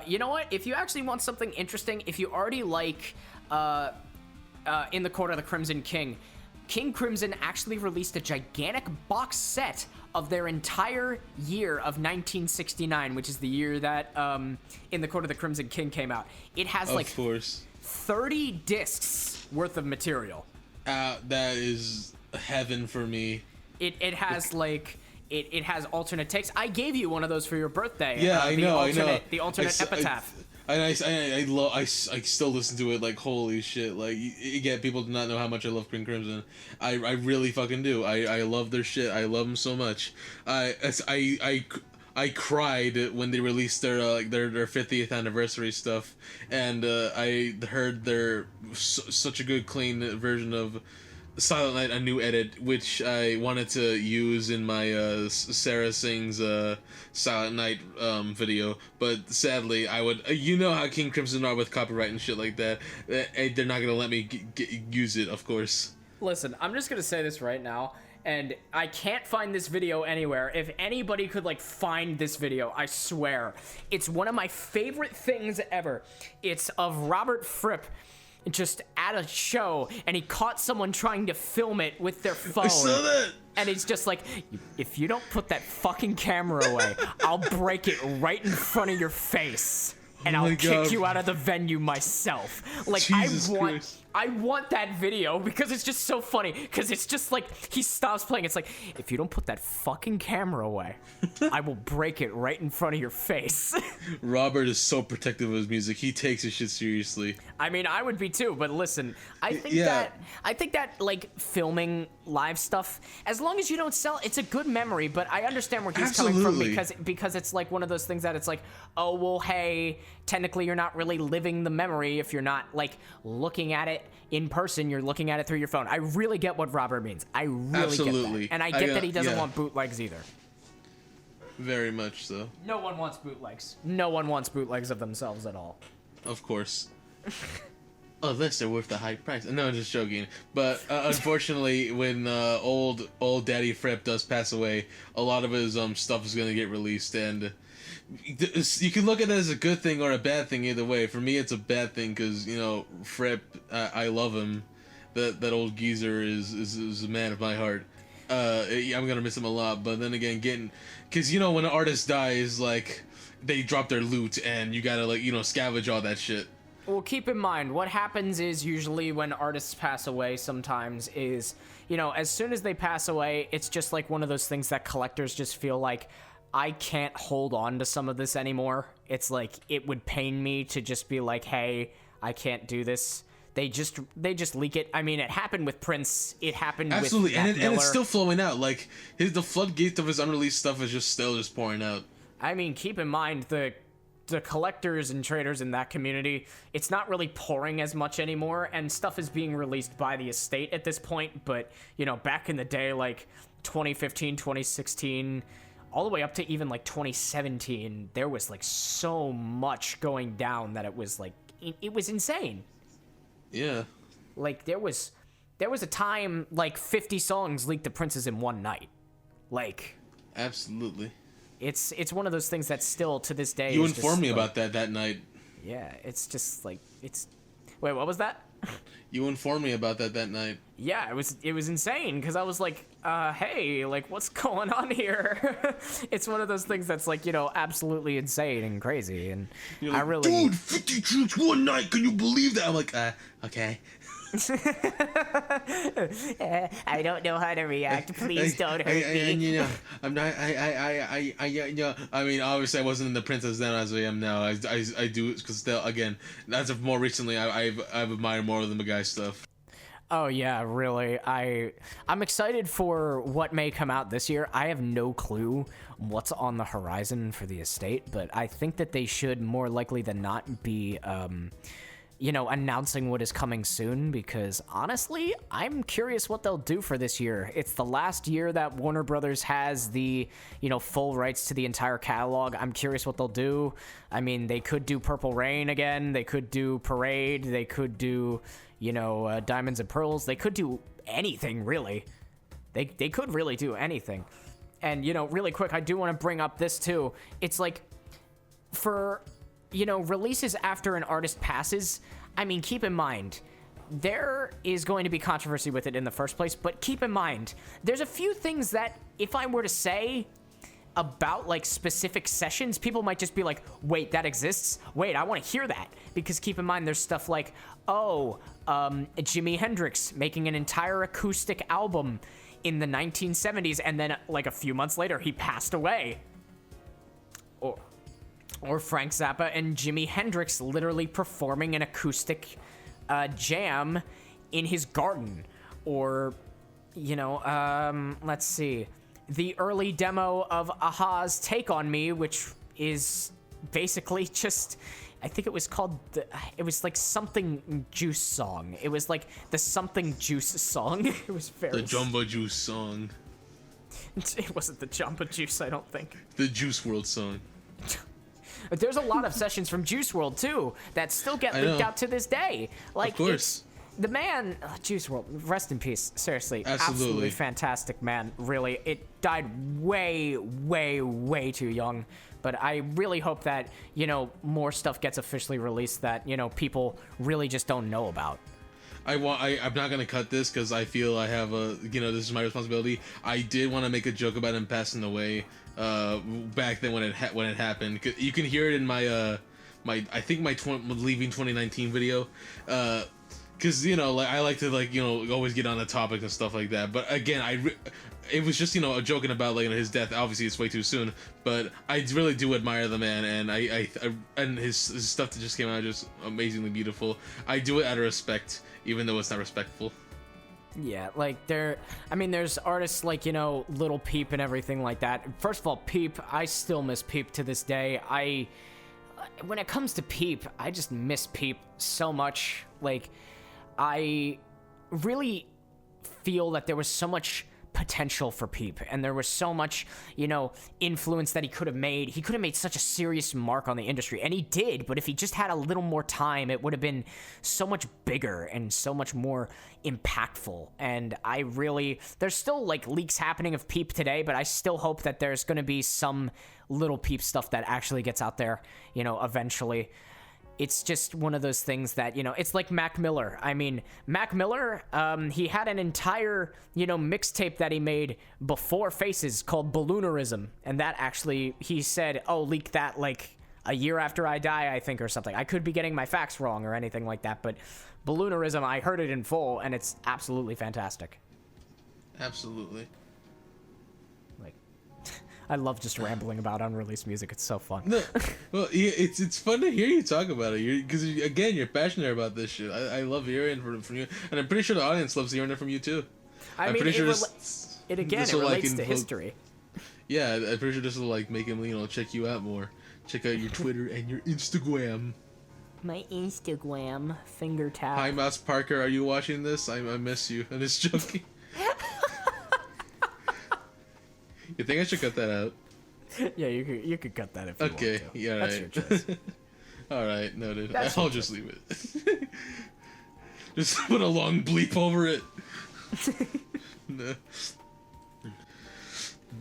Speaker 2: you know what? If you actually want something interesting, if you already like, In the Court of the Crimson King, King Crimson actually released a gigantic box set of their entire year of 1969, which is the year that In the Court of the Crimson King came out. It has
Speaker 1: Of course.
Speaker 2: 30 discs worth of material.
Speaker 1: That is heaven for me.
Speaker 2: It has it has alternate takes. I gave you one of those for your birthday.
Speaker 1: Yeah, I know.
Speaker 2: The alternate epitaph.
Speaker 1: I still listen to it like holy shit. Like again, people do not know how much I love King Crimson. I really fucking do. I love their shit. I love them so much. I cried when they released their 50th anniversary stuff, and I heard their such a good clean version of Silent Night, a new edit, which I wanted to use in my Sara Sings Silent Night video, but sadly I would, you know how King Crimson are with copyright and shit like that, they're not gonna let me use it, of course.
Speaker 2: Listen, I'm just gonna say this right now, and I can't find this video anywhere. If anybody could find this video, I swear, it's one of my favorite things ever. It's of Robert Fripp just at a show, and he caught someone trying to film it with their phone.
Speaker 1: I saw that!
Speaker 2: And it's just like, if you don't put that fucking camera away, I'll break it right in front of your face, and I'll kick you out of the venue myself. Like, I want that video because it's just so funny. Because it's just like, he stops playing. It's like, if you don't put that fucking camera away, I will break it right in front of your face.
Speaker 1: Robert is so protective of his music. He takes his shit seriously.
Speaker 2: I mean, I would be too, but listen, I think that filming live stuff, as long as you don't sell, it's a good memory. But I understand where he's coming from because it's like one of those things that it's like, oh well, hey, technically you're not really living the memory if you're not looking at it in person. You're looking at it through your phone. I really get what Robert means. I really get that, and I get that he doesn't want bootlegs either.
Speaker 1: Very much so.
Speaker 2: No one wants bootlegs. No one wants bootlegs of themselves at all.
Speaker 1: Of course. Unless they're worth the high price. No, I'm just joking. But unfortunately, when old Daddy Fripp does pass away, a lot of his stuff is gonna get released, and you can look at it as a good thing or a bad thing either way. For me, it's a bad thing because Fripp, I love him. That old geezer is a man of my heart. I'm gonna miss him a lot. But then again, because when an artist dies, they drop their loot, and you gotta scavenge all that shit.
Speaker 2: Well, keep in mind, what happens is usually when artists pass away sometimes is, as soon as they pass away, it's just like one of those things that collectors just feel like, I can't hold on to some of this anymore. It's like, it would pain me to just be like, hey, I can't do this. They just leak it. I mean, it happened with Prince. It happened
Speaker 1: absolutely,
Speaker 2: with
Speaker 1: and it's still flowing out. Like the floodgates of his unreleased stuff is still pouring out. I
Speaker 2: mean, keep in mind the collectors and traders in that community, it's not really pouring as much anymore, and stuff is being released by the estate at this point. But back in the day, 2015, 2016, all the way up to even 2017, there was so much going down that it was it was insane.
Speaker 1: Yeah.
Speaker 2: There was a time 50 songs leaked to Prince's in one night.
Speaker 1: Absolutely.
Speaker 2: It's one of those things that still to this day.
Speaker 1: You informed me about that night.
Speaker 2: Yeah, it's just it's. Wait, what was that?
Speaker 1: You informed me about that night.
Speaker 2: Yeah, it was insane because I was like, hey, what's going on here? It's one of those things that's absolutely insane and crazy, and
Speaker 1: you're
Speaker 2: I really.
Speaker 1: Dude, 50 troops one night. Can you believe that? I'm like, okay.
Speaker 2: I don't know how to react. Please don't hurt me.
Speaker 1: I'm not. I mean, obviously, I wasn't in the Princess then as I am now. I do because still, again, as of more recently, I've admired more of the Magai stuff.
Speaker 2: Oh yeah, really. I'm excited for what may come out this year. I have no clue what's on the horizon for the estate, but I think that they should more likely than not be announcing what is coming soon, because honestly, I'm curious what they'll do for this year. It's the last year that Warner Brothers has the, full rights to the entire catalog. I'm curious what they'll do. I mean, they could do Purple Rain again. They could do Parade. They could do, Diamonds and Pearls. They could do anything, really. They could really do anything. And, really quick, I do want to bring up this too. It's for releases after an artist passes, I mean, keep in mind, there is going to be controversy with it in the first place, but keep in mind, there's a few things that if I were to say about like specific sessions, people might just be like, wait, that exists? Wait, I want to hear that. Because keep in mind, there's stuff like, Jimi Hendrix making an entire acoustic album in the 1970s, and then like a few months later, he passed away. Or Frank Zappa and Jimi Hendrix literally performing an acoustic jam in his garden. Or, let's see. The early demo of Aha's Take on Me, which is basically just, I think it was called, it was like something juice song. It was like the something juice song. It was very...
Speaker 1: The Jumbo Juice song.
Speaker 2: It wasn't the Jumbo Juice, I don't think.
Speaker 1: The Juice World song.
Speaker 2: There's a lot of sessions from Juice World, too, that still get leaked out to this day. Like,
Speaker 1: of course.
Speaker 2: The man, Juice World, rest in peace. Seriously,
Speaker 1: absolutely
Speaker 2: fantastic man. Really, it died way, way, way too young. But I really hope that more stuff gets officially released that people really just don't know about.
Speaker 1: I'm not gonna cut this because I feel I have a this is my responsibility. I did want to make a joke about him passing away back then when it happened. You can hear it in my my leaving 2019 video. Because I like to always get on the topic and stuff like that. But again, it was just joking about his death. Obviously, it's way too soon. But I really do admire the man, and I and his stuff that just came out is just amazingly beautiful. I do it out of respect, even though it's not respectful.
Speaker 2: Yeah, there's artists like Little Peep and everything like that. First of all, Peep, I still miss Peep to this day. When it comes to Peep, I just miss Peep so much. I really feel that there was so much potential for Peep, and there was so much, influence that he could have made. He could have made such a serious mark on the industry, and he did, but if he just had a little more time, it would have been so much bigger and so much more impactful. And there's still leaks happening of Peep today, but I still hope that there's going to be some Little Peep stuff that actually gets out there, eventually. It's just one of those things that, it's like Mac Miller. I mean, Mac Miller, he had an entire, mixtape that he made before Faces called Balloonerism. And that actually, he said, leak that a year after I die, I think, or something. I could be getting my facts wrong or anything like that. But Balloonerism, I heard it in full, and it's absolutely fantastic.
Speaker 1: Absolutely.
Speaker 2: I love just rambling about unreleased music. It's so fun.
Speaker 1: No, well, it's fun to hear you talk about it. Because again, you're passionate about this shit. I love hearing from you, and I'm pretty sure the audience loves hearing it from you too.
Speaker 2: I'm pretty sure it relates to history.
Speaker 1: Yeah, I'm pretty sure this will make him check you out more. Check out your Twitter and your Instagram.
Speaker 2: My Instagram finger tap.
Speaker 1: Hi, Mouse Parker. Are you watching this? I miss you. I'm just joking. You think I should cut that out?
Speaker 2: Yeah, you could cut that if you want to.
Speaker 1: Okay, yeah,
Speaker 2: that's
Speaker 1: right.
Speaker 2: your choice.
Speaker 1: All right, noted. I'll just leave it. Just put a long bleep over it. No.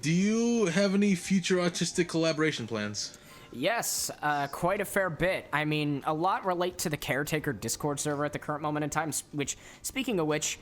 Speaker 1: Do you have any future autistic collaboration plans?
Speaker 2: Yes, quite a fair bit. I mean, a lot relate to the Caretaker Discord server at the current moment in time, which, speaking of which,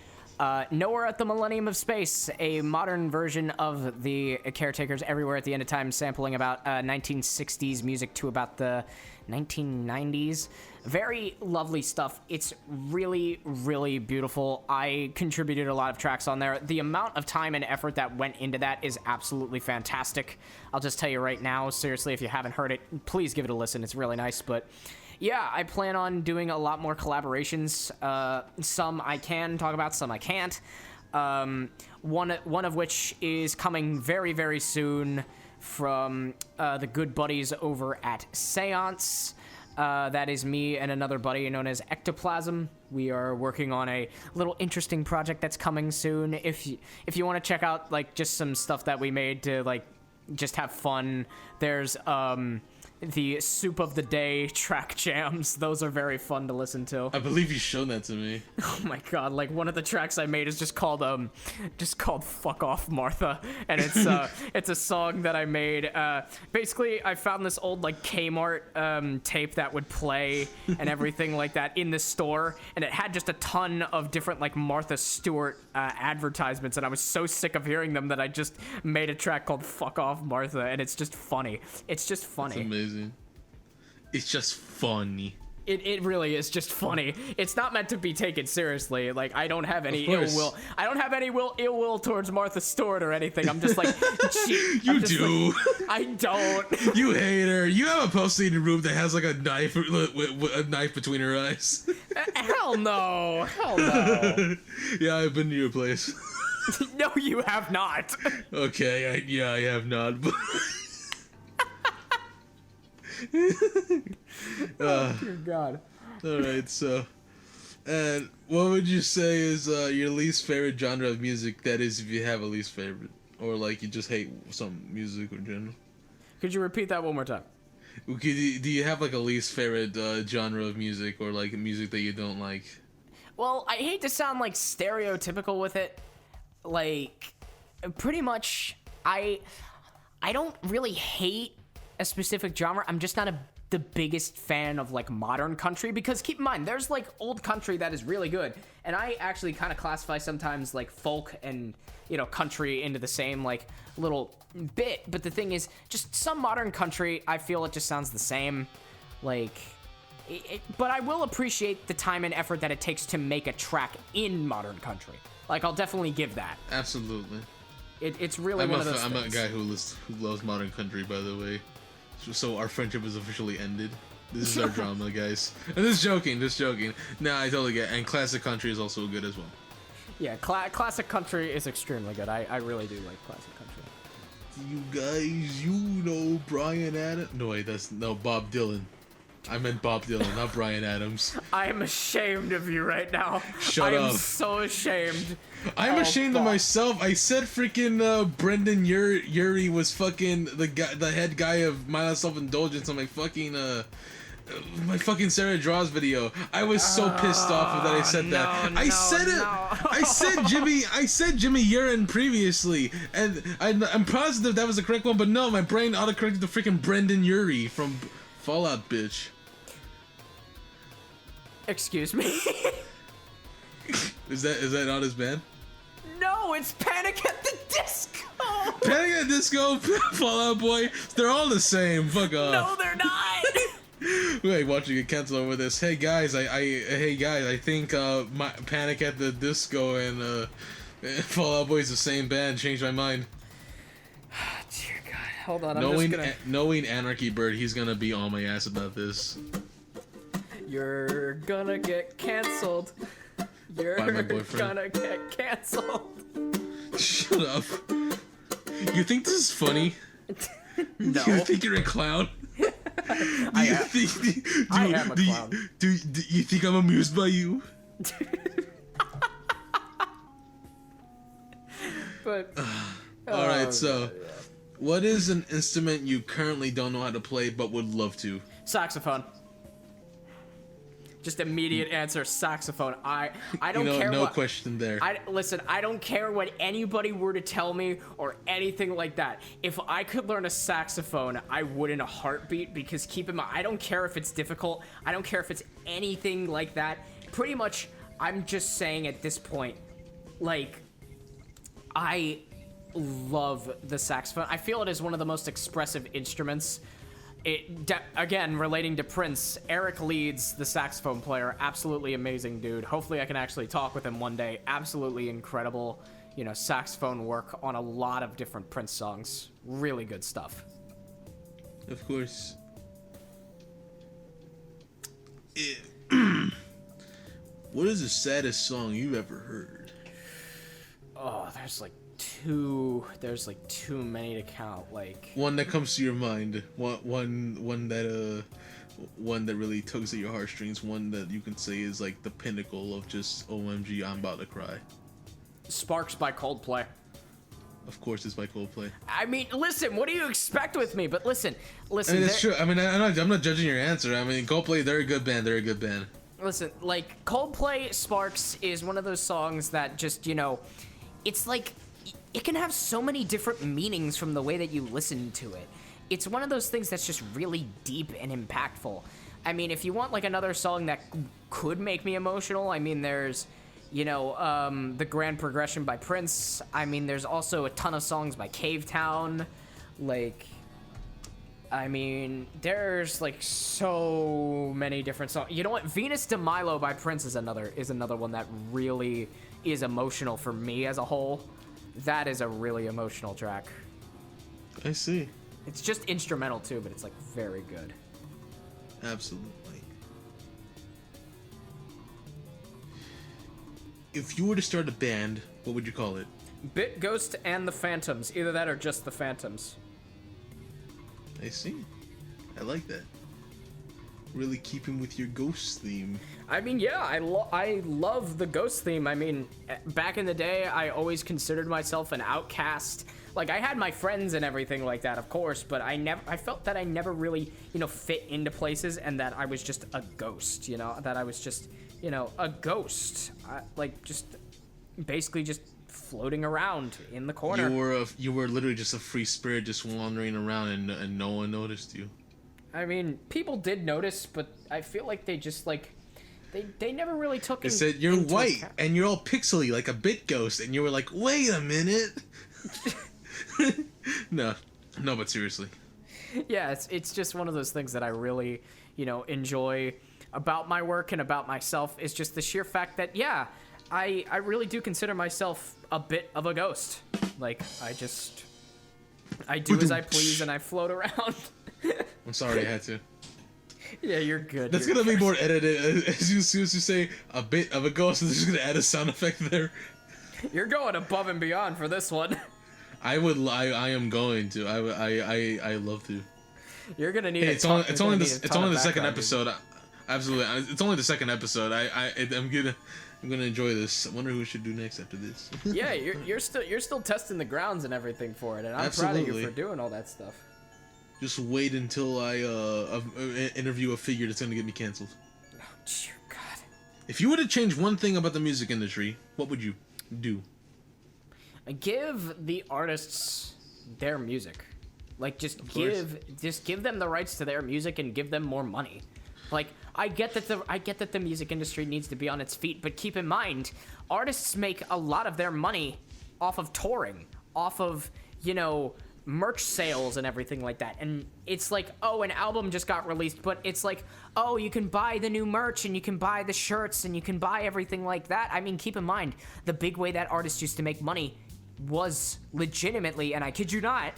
Speaker 2: Nowhere at the Millennium of Space, a modern version of the Caretakers Everywhere at the End of Time, sampling about 1960s music to about the 1990s. Very lovely stuff. It's really, really beautiful. I contributed a lot of tracks on there. The amount of time and effort that went into that is absolutely fantastic. I'll just tell you right now, seriously, if you haven't heard it, please give it a listen. It's really nice, but... yeah, I plan on doing a lot more collaborations. Some I can talk about, some I can't. One of which is coming very, very soon from the good buddies over at Seance. That is me and another buddy known as Ectoplasm. We are working on a little interesting project that's coming soon. If you want to check out just some stuff that we made to just have fun. There's the Soup of the Day track jams. Those are very fun to listen to.
Speaker 1: I believe you showed that to me.
Speaker 2: Oh my god, like one of the tracks I made is just called Fuck Off Martha, and it's it's a song that I made. Basically I found this old like Kmart tape that would play and everything like that in the store, and it had just a ton of different like Martha Stewart advertisements, and I was so sick of hearing them that I just made a track called Fuck Off Martha, and it's just funny. It's just funny.
Speaker 1: It's amazing. It's just funny.
Speaker 2: It really is just funny. It's not meant to be taken seriously. Like, I don't have any ill will. I don't have any ill will towards Martha Stewart or anything. I'm just like,
Speaker 1: You do.
Speaker 2: Like, I don't.
Speaker 1: You hate her. You have a poster in your room that has like a knife between her eyes.
Speaker 2: Hell no. Hell no.
Speaker 1: Yeah, I've been to your place.
Speaker 2: No, you have not.
Speaker 1: Okay, I have not.
Speaker 2: Oh, dear God.
Speaker 1: All right, so, and what would you say is your least favorite genre of music? That is, if you have a least favorite, or like you just hate some music in general.
Speaker 2: Could you repeat that one more time?
Speaker 1: Do you have like a least favorite genre of music, or like music that you don't like?
Speaker 2: Well, I hate to sound like stereotypical with it. Like, pretty much, I don't really hate a specific genre. I'm just not the biggest fan of like modern country, because keep in mind there's like old country that is really good, and I actually kind of classify sometimes like folk and, you know, country into the same like little bit. But the thing is, just some modern country, I feel it just sounds the same. Like, but I will appreciate the time and effort that it takes to make a track in modern country. Like, I'll definitely give that.
Speaker 1: Absolutely.
Speaker 2: It's really one of those things.
Speaker 1: I'm a guy who loves modern country, by the way. So our friendship is officially ended. This is our drama, guys. And just joking. Nah, I totally get it. And classic country is also good as well.
Speaker 2: Yeah, classic country is extremely good. I really do like classic country.
Speaker 1: You guys, you know Bryan Adams? No, wait, Bob Dylan. I meant Bob Dylan, not Bryan Adams.
Speaker 2: I am ashamed of you right now.
Speaker 1: Shut up.
Speaker 2: I am so ashamed.
Speaker 1: I'm ashamed of myself. I said freaking Brendan Urie was fucking the head guy of Mindless Self-Indulgence on my fucking Sarah Draws video. I was so pissed off that I said that. I said Jimmy Urine previously, and I'm positive that was the correct one, but no, my brain autocorrected to freaking Brendan Urie from Fallout, bitch.
Speaker 2: Excuse me.
Speaker 1: Is that not his band?
Speaker 2: No, it's Panic at the Disco.
Speaker 1: Panic at the Disco, Fallout Boy. They're all the same. Fuck off.
Speaker 2: No, they're not.
Speaker 1: Wait, watching get canceled over this. Hey guys, I think my Panic at the Disco and Fallout Boy is the same band. Changed my mind.
Speaker 2: Dear God, hold on.
Speaker 1: Knowing Anarchy Bird, he's gonna be on my ass about this.
Speaker 2: You're gonna get canceled. You're gonna get canceled.
Speaker 1: Shut up. You think this is funny?
Speaker 2: No.
Speaker 1: You think you're a clown?
Speaker 2: I am a clown.
Speaker 1: Do you think I'm amused by you?
Speaker 2: But
Speaker 1: alright, so what is an instrument you currently don't know how to play but would love to?
Speaker 2: Saxophone. Just immediate answer, saxophone. I don't care.
Speaker 1: No question there.
Speaker 2: Listen, I don't care what anybody were to tell me or anything like that. If I could learn a saxophone, I would in a heartbeat, because keep in mind, I don't care if it's difficult. I don't care if it's anything like that. Pretty much, I'm just saying at this point, like, I love the saxophone. I feel it is one of the most expressive instruments. Again, relating to Prince, Eric Leeds, the saxophone player, absolutely amazing dude. Hopefully I can actually talk with him one day. Absolutely incredible, saxophone work on a lot of different Prince songs. Really good stuff.
Speaker 1: Of course. What is the saddest song you've ever heard?
Speaker 2: Oh, there's too many to count. Like,
Speaker 1: one that comes to your mind, one that really tugs at your heartstrings, one that you can say is like the pinnacle of just OMG, I'm about to cry.
Speaker 2: Sparks by Coldplay.
Speaker 1: Of course, it's by Coldplay.
Speaker 2: I mean, listen, what do you expect with me? But listen.
Speaker 1: I mean, it's true. I mean, I'm not judging your answer. I mean, Coldplay, they're a good band.
Speaker 2: Listen, like, Coldplay Sparks is one of those songs that just, you know, it's like, it can have so many different meanings from the way that you listen to it. It's one of those things that's just really deep and impactful. I mean, if you want, like, another song that could make me emotional, I mean, there's, you know, The Grand Progression by Prince. I mean, there's also a ton of songs by Cavetown. Like, I mean, there's, like, so many different songs. You know what? Venus de Milo by Prince is another one that really is emotional for me as a whole. That is a really emotional track.
Speaker 1: I see.
Speaker 2: It's just instrumental, too, but it's, like, very good.
Speaker 1: Absolutely. If you were to start a band, what would you call it?
Speaker 2: Bit Ghost and the Phantoms. Either that or just the Phantoms.
Speaker 1: I see. I like that. Really keeping with your ghost theme.
Speaker 2: I mean, yeah, I love the ghost theme. I mean, back in the day, I always considered myself an outcast. Like, I had my friends and everything like that, of course, but I felt that I never really, you know, fit into places, and that I was just a ghost, you know, that I was just, you know, a ghost. Like, just basically just floating around in the corner.
Speaker 1: You were literally just a free spirit just wandering around, and no one noticed you.
Speaker 2: I mean, people did notice, but I feel like they just, like, they never really took it.
Speaker 1: They said, you're white, and you're all pixely, like a bit ghost, and you were like, wait a minute. No, but seriously.
Speaker 2: Yeah, it's just one of those things that I really, you know, enjoy about my work and about myself, is just the sheer fact that, yeah, I really do consider myself a bit of a ghost. Like, I do as I please, and I float around.
Speaker 1: I'm sorry I had to.
Speaker 2: Yeah, you're good.
Speaker 1: That's gonna be more edited. As soon as you say a bit of a ghost, they're just gonna add a sound effect there.
Speaker 2: You're going above and beyond for this one.
Speaker 1: I am going to. I love to.
Speaker 2: You're gonna need.
Speaker 1: Hey, it's only the second episode. Absolutely, it's only the second episode. I'm gonna enjoy this. I wonder who we should do next after this.
Speaker 2: Yeah, you're still testing the grounds and everything for it, and I'm proud of you for doing all that stuff.
Speaker 1: Just wait until I interview a figure that's gonna get me canceled.
Speaker 2: Oh, dear God.
Speaker 1: If you were to change one thing about the music industry, what would you do?
Speaker 2: Give the artists their music. Like, just give them the rights to their music and give them more money. Like, I get that the music industry needs to be on its feet, but keep in mind, artists make a lot of their money off of touring, off of, you know, merch sales and everything like that. And it's like, oh, an album just got released, but it's like, oh, you can buy the new merch and you can buy the shirts and you can buy everything like that. I mean, keep in mind, the big way that artists used to make money was legitimately, and I kid you not,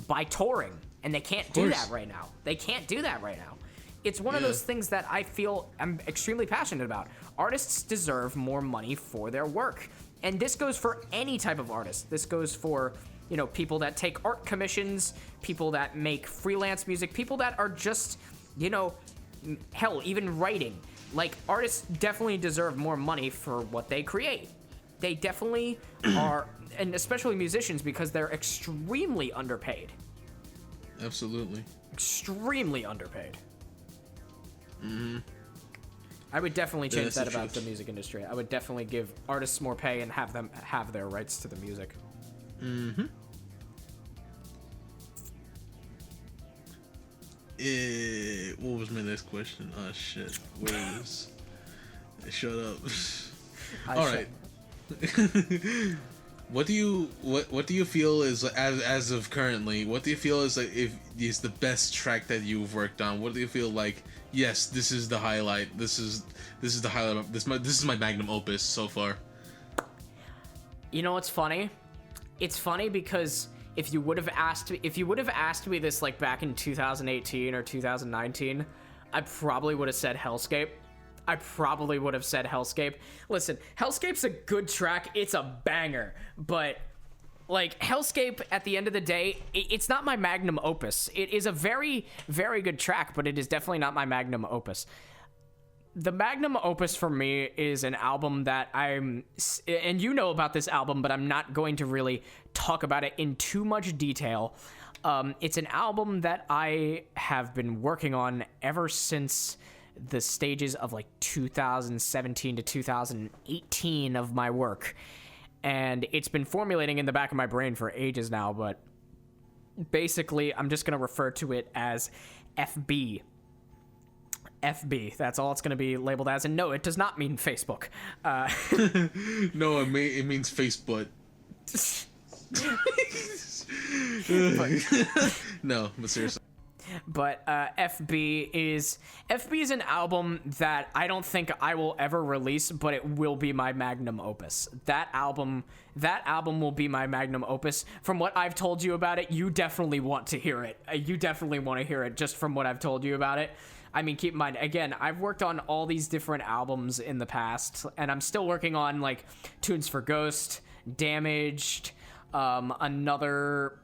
Speaker 2: by touring. And they can't do that right now. They can't do that right now. It's one of those things that I feel I'm extremely passionate about. Artists deserve more money for their work. And this goes for any type of artist. This goes for, you know, people that take art commissions, people that make freelance music, people that are just, you know, hell, even writing. Like, artists definitely deserve more money for what they create. They definitely are, and especially musicians, because they're extremely underpaid.
Speaker 1: Absolutely.
Speaker 2: Extremely underpaid.
Speaker 1: Mm-hmm.
Speaker 2: I would definitely change that about the music industry. I would definitely give artists more pay and have them have their rights to the music.
Speaker 1: Mm-hmm. What was my next question? Oh shit. Where is this? Shut up. Alright. What do you feel is, as of currently, what do you feel is like is the best track that you've worked on? What do you feel like, yes, this is the highlight. This is the highlight. This is my magnum opus so far.
Speaker 2: You know what's funny? It's funny because if you would have asked me this like back in 2018 or 2019, I probably would have said Hellscape. Listen, Hellscape's a good track. It's a banger. But, like, Hellscape, at the end of the day, it's not my magnum opus. It is a very, very good track, but it is definitely not my magnum opus. the magnum opus for me is an album that and you know about this album, but I'm not going to really talk about it in too much detail. It's an album that I have been working on ever since the stages of like 2017 to 2018 of my work. And it's been formulating in the back of my brain for ages now, but basically I'm just going to refer to it as FB. FB, that's all it's going to be labeled as. And no, it does not mean Facebook.
Speaker 1: No, it means face butt. No, but seriously.
Speaker 2: But FB is an album that I don't think I will ever release, but it will be my magnum opus. That album will be my magnum opus. From what I've told you about it, you definitely want to hear it. You definitely want to hear it just from what I've told you about it. I mean, keep in mind, again, I've worked on all these different albums in the past, and I'm still working on, like, Tunes for Ghost, Damaged, another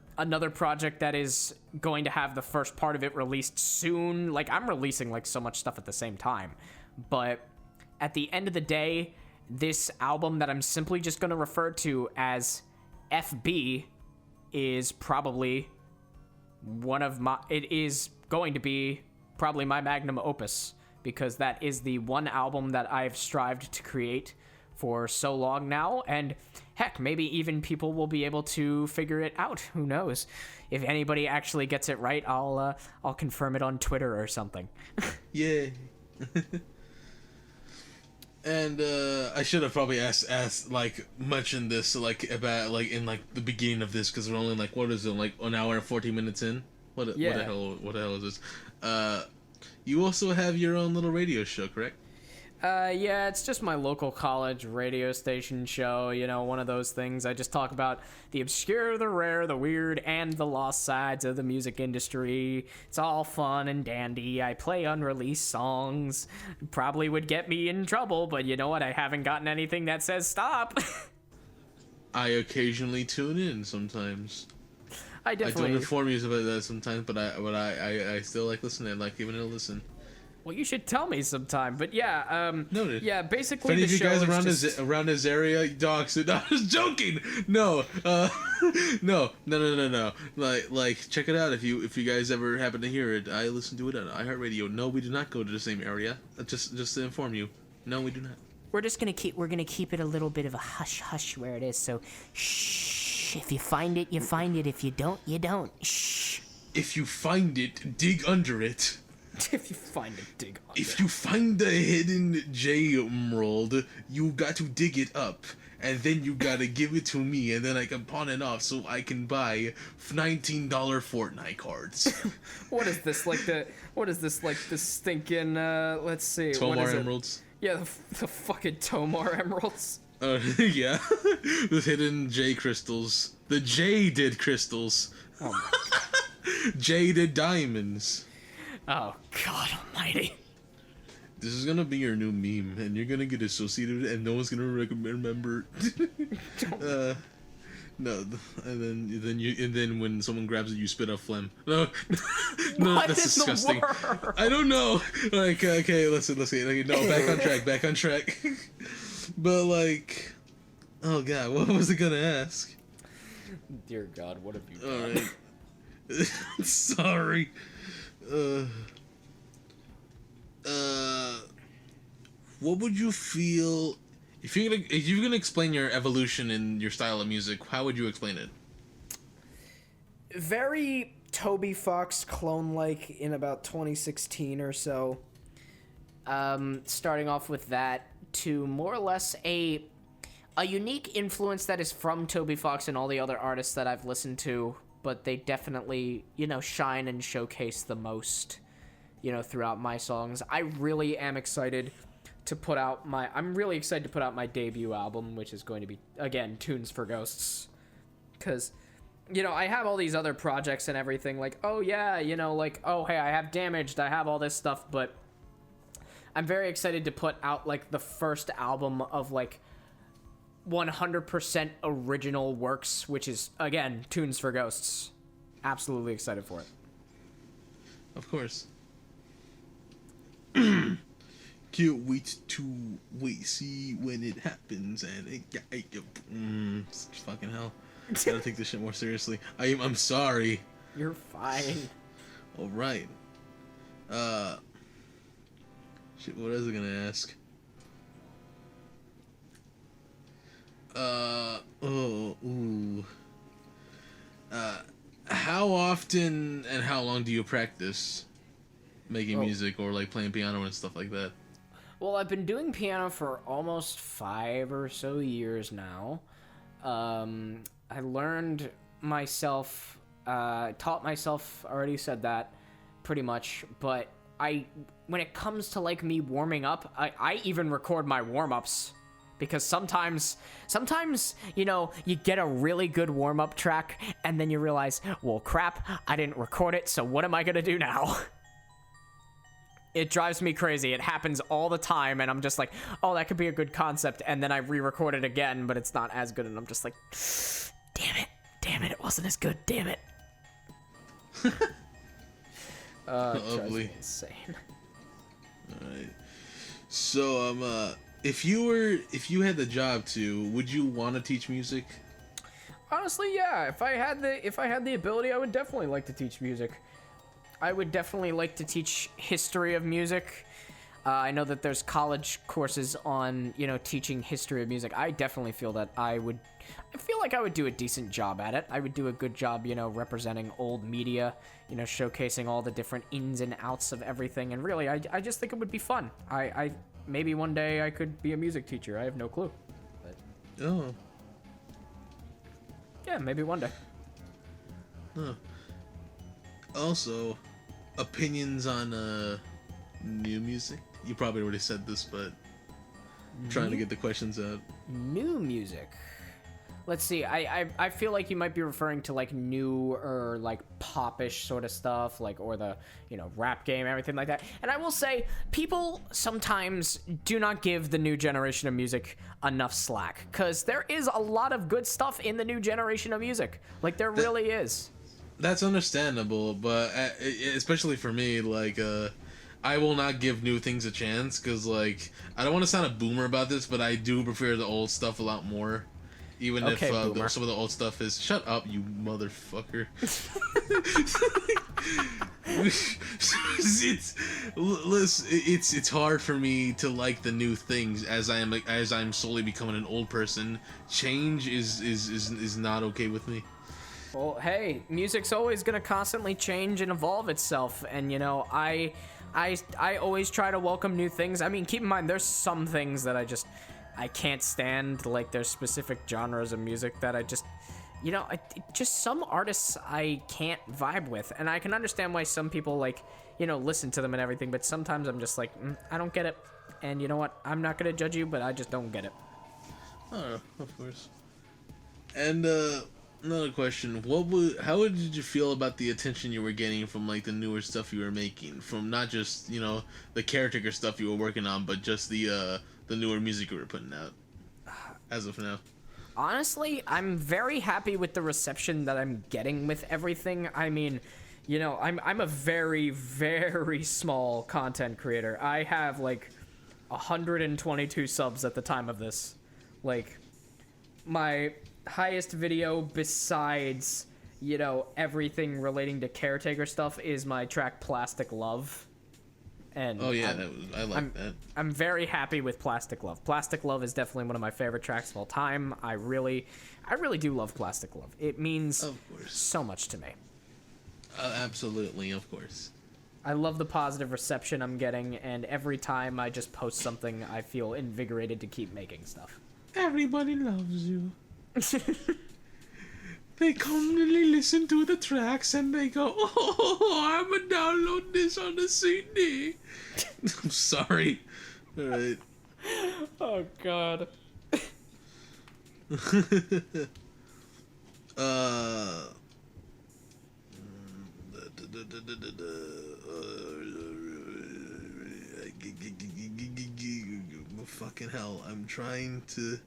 Speaker 2: project that is going to have the first part of it released soon. Like, I'm releasing, like, so much stuff at the same time. But at the end of the day, this album that I'm simply just going to refer to as FB is probably it is going to be probably my magnum opus, because that is the one album that I've strived to create for so long now, and heck, maybe even people will be able to figure it out. Who knows? If anybody actually gets it right, I'll confirm it on Twitter or something.
Speaker 1: Yeah. And I should have probably asked like mentioned this like about like in like the beginning of this, because we're only like, what is it, like an hour and 40 minutes in? What the hell is this? You also have your own little radio show, correct?
Speaker 2: Yeah, it's just my local college radio station show, you know, one of those things. I just talk about the obscure, the rare, the weird, and the lost sides of the music industry. It's all fun and dandy. I play unreleased songs. Probably would get me in trouble, but you know what? I haven't gotten anything that says stop.
Speaker 1: I occasionally tune in sometimes.
Speaker 2: I definitely...
Speaker 1: I don't inform you about that sometimes, but I still like listening. I like giving it a listen.
Speaker 2: Well, you should tell me sometime. But yeah,
Speaker 1: noted.
Speaker 2: Yeah, basically
Speaker 1: if any
Speaker 2: the
Speaker 1: of you
Speaker 2: show
Speaker 1: guys
Speaker 2: is
Speaker 1: around his area, dogs. No, I was joking. No, no. Like, check it out if you guys ever happen to hear it. I listen to it on iHeartRadio. No, we do not go to the same area. Just to inform you. No, we do not.
Speaker 3: We're gonna keep it a little bit of a hush where it is. So, shh. If you find it, you find it. If you don't, you don't. Shh.
Speaker 1: If you find it, dig under it.
Speaker 2: If you find it, dig under.
Speaker 1: If you find the hidden J emerald, you got to dig it up, and then you gotta give it to me, and then I can pawn it off so I can buy $19 Fortnite cards.
Speaker 2: What is this like the stinking? Let's see.
Speaker 1: Tomar emeralds.
Speaker 2: Yeah, the fucking Tomar emeralds.
Speaker 1: Yeah, the hidden J crystals, the jaded crystals.
Speaker 2: Oh my God.
Speaker 1: Jaded diamonds.
Speaker 2: Oh, God almighty.
Speaker 1: This is gonna be your new meme, and you're gonna get associated with it, and no one's gonna remember. No, and then when someone grabs it, you spit out phlegm. No, no,
Speaker 2: what
Speaker 1: that's disgusting.
Speaker 2: I
Speaker 1: don't know. Like, okay, listen. Okay, no, back on track. But like, oh God, what was I gonna ask?
Speaker 2: Dear God, what have you done?
Speaker 1: All right. Sorry. What would you feel if you're gonna explain your evolution in your style of music? How would you explain it?
Speaker 2: Very Toby Fox clone-like in about 2016 or so. Starting off with that to more or less a unique influence that is from Toby Fox and all the other artists that I've listened to, but they definitely, you know, shine and showcase the most, you know, throughout my songs. I really am excited to put out my debut album, which is going to be, again, Tunes for Ghosts. Because, you know, I have all these other projects and everything, like, oh yeah, you know, like, oh hey, I have Damaged, I have all this stuff, but I'm very excited to put out, like, the first album of, like, 100% original works, which is, again, Tunes for Ghosts. Absolutely excited for it.
Speaker 1: Of course. Can't wait to see when it happens, and fucking hell. Gotta take this shit more seriously. I'm sorry.
Speaker 2: You're fine.
Speaker 1: All right. Shit. What was I gonna ask? How often and how long do you practice making music or like playing piano and stuff like that?
Speaker 2: Well, I've been doing piano for almost 5 or so years now. I learned myself, taught myself, already said that, pretty much, but when it comes to like me warming up, I even record my warm-ups. Because sometimes, you know, you get a really good warm-up track, and then you realize, well, crap, I didn't record it, so what am I gonna do now? It drives me crazy. It happens all the time, and I'm just like, oh, that could be a good concept, and then I re-record it again, but it's not as good, and I'm just like, damn it, it wasn't as good, damn it. It drives me insane.
Speaker 1: Alright. So, if you had the job to, would you want to teach music?
Speaker 2: Honestly, yeah. If I had the ability, I would definitely like to teach music. I would definitely like to teach history of music. I know that there's college courses on, you know, teaching history of music. I definitely feel that I feel like I would do a decent job at it. I would do a good job, you know, representing old media, you know, showcasing all the different ins and outs of everything. And really, I just think it would be fun. Maybe one day I could be a music teacher. I have no clue. But
Speaker 1: Oh.
Speaker 2: yeah, maybe one day.
Speaker 1: Huh. Also, opinions on new music? You probably already said this, but I'm trying to get the questions out.
Speaker 2: New music. Let's see. I feel like you might be referring to like new or like popish sort of stuff, like, or the, you know, rap game, everything like that. And I will say, people sometimes do not give the new generation of music enough slack, because there is a lot of good stuff in the new generation of music. Like, there really is.
Speaker 1: That's understandable, but especially for me, like, I will not give new things a chance, because, like, I don't want to sound a boomer about this, but I do prefer the old stuff a lot more. Even
Speaker 2: okay,
Speaker 1: if some of the old stuff is... Shut up, you motherfucker. It's hard for me to like the new things as I'm slowly becoming an old person. Change is not okay with me.
Speaker 2: Well, hey, music's always gonna constantly change and evolve itself, and you know, I always try to welcome new things. I mean, keep in mind, there's some things that I can't stand. Like, there's specific genres of music that I just, you know, just some artists I can't vibe with, and I can understand why some people, like, you know, listen to them and everything, but sometimes I'm just like, I don't get it, and you know what, I'm not gonna judge you, but I just don't get it.
Speaker 1: Oh, of course. And another question: how did you feel about the attention you were getting from like the newer stuff you were making, from not just, you know, the caretaker stuff you were working on, but just the newer music you were putting out as of now?
Speaker 2: Honestly, I'm very happy with the reception that I'm getting with everything. I mean, you know, I'm a very, very small content creator. I have like 122 subs at the time of this. Like, my highest video besides, you know, everything relating to caretaker stuff is my track Plastic Love. And
Speaker 1: oh yeah, I like that.
Speaker 2: I'm very happy with Plastic Love. Plastic Love is definitely one of my favorite tracks of all time. I really do love Plastic Love. It means so much to me.
Speaker 1: Absolutely, of course.
Speaker 2: I love the positive reception I'm getting, and every time I just post something, I feel invigorated to keep making stuff.
Speaker 1: Everybody loves you. They commonly listen to the tracks and they go, "Oh, I'm gonna download this on the CD." I'm sorry. All right.
Speaker 2: Oh God.
Speaker 1: Fucking hell! I'm trying to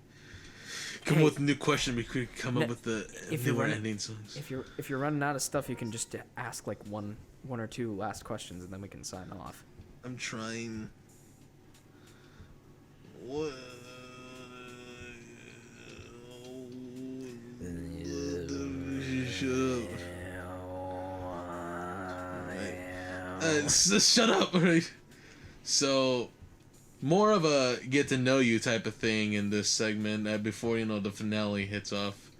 Speaker 1: come up with a new question. We could come up with the newer ending songs.
Speaker 2: If you're running out of stuff, you can just ask like one or two last questions, and then we can sign off.
Speaker 1: I'm trying. What? Shut up, right? So, more of a get to know you type of thing in this segment before the finale hits off.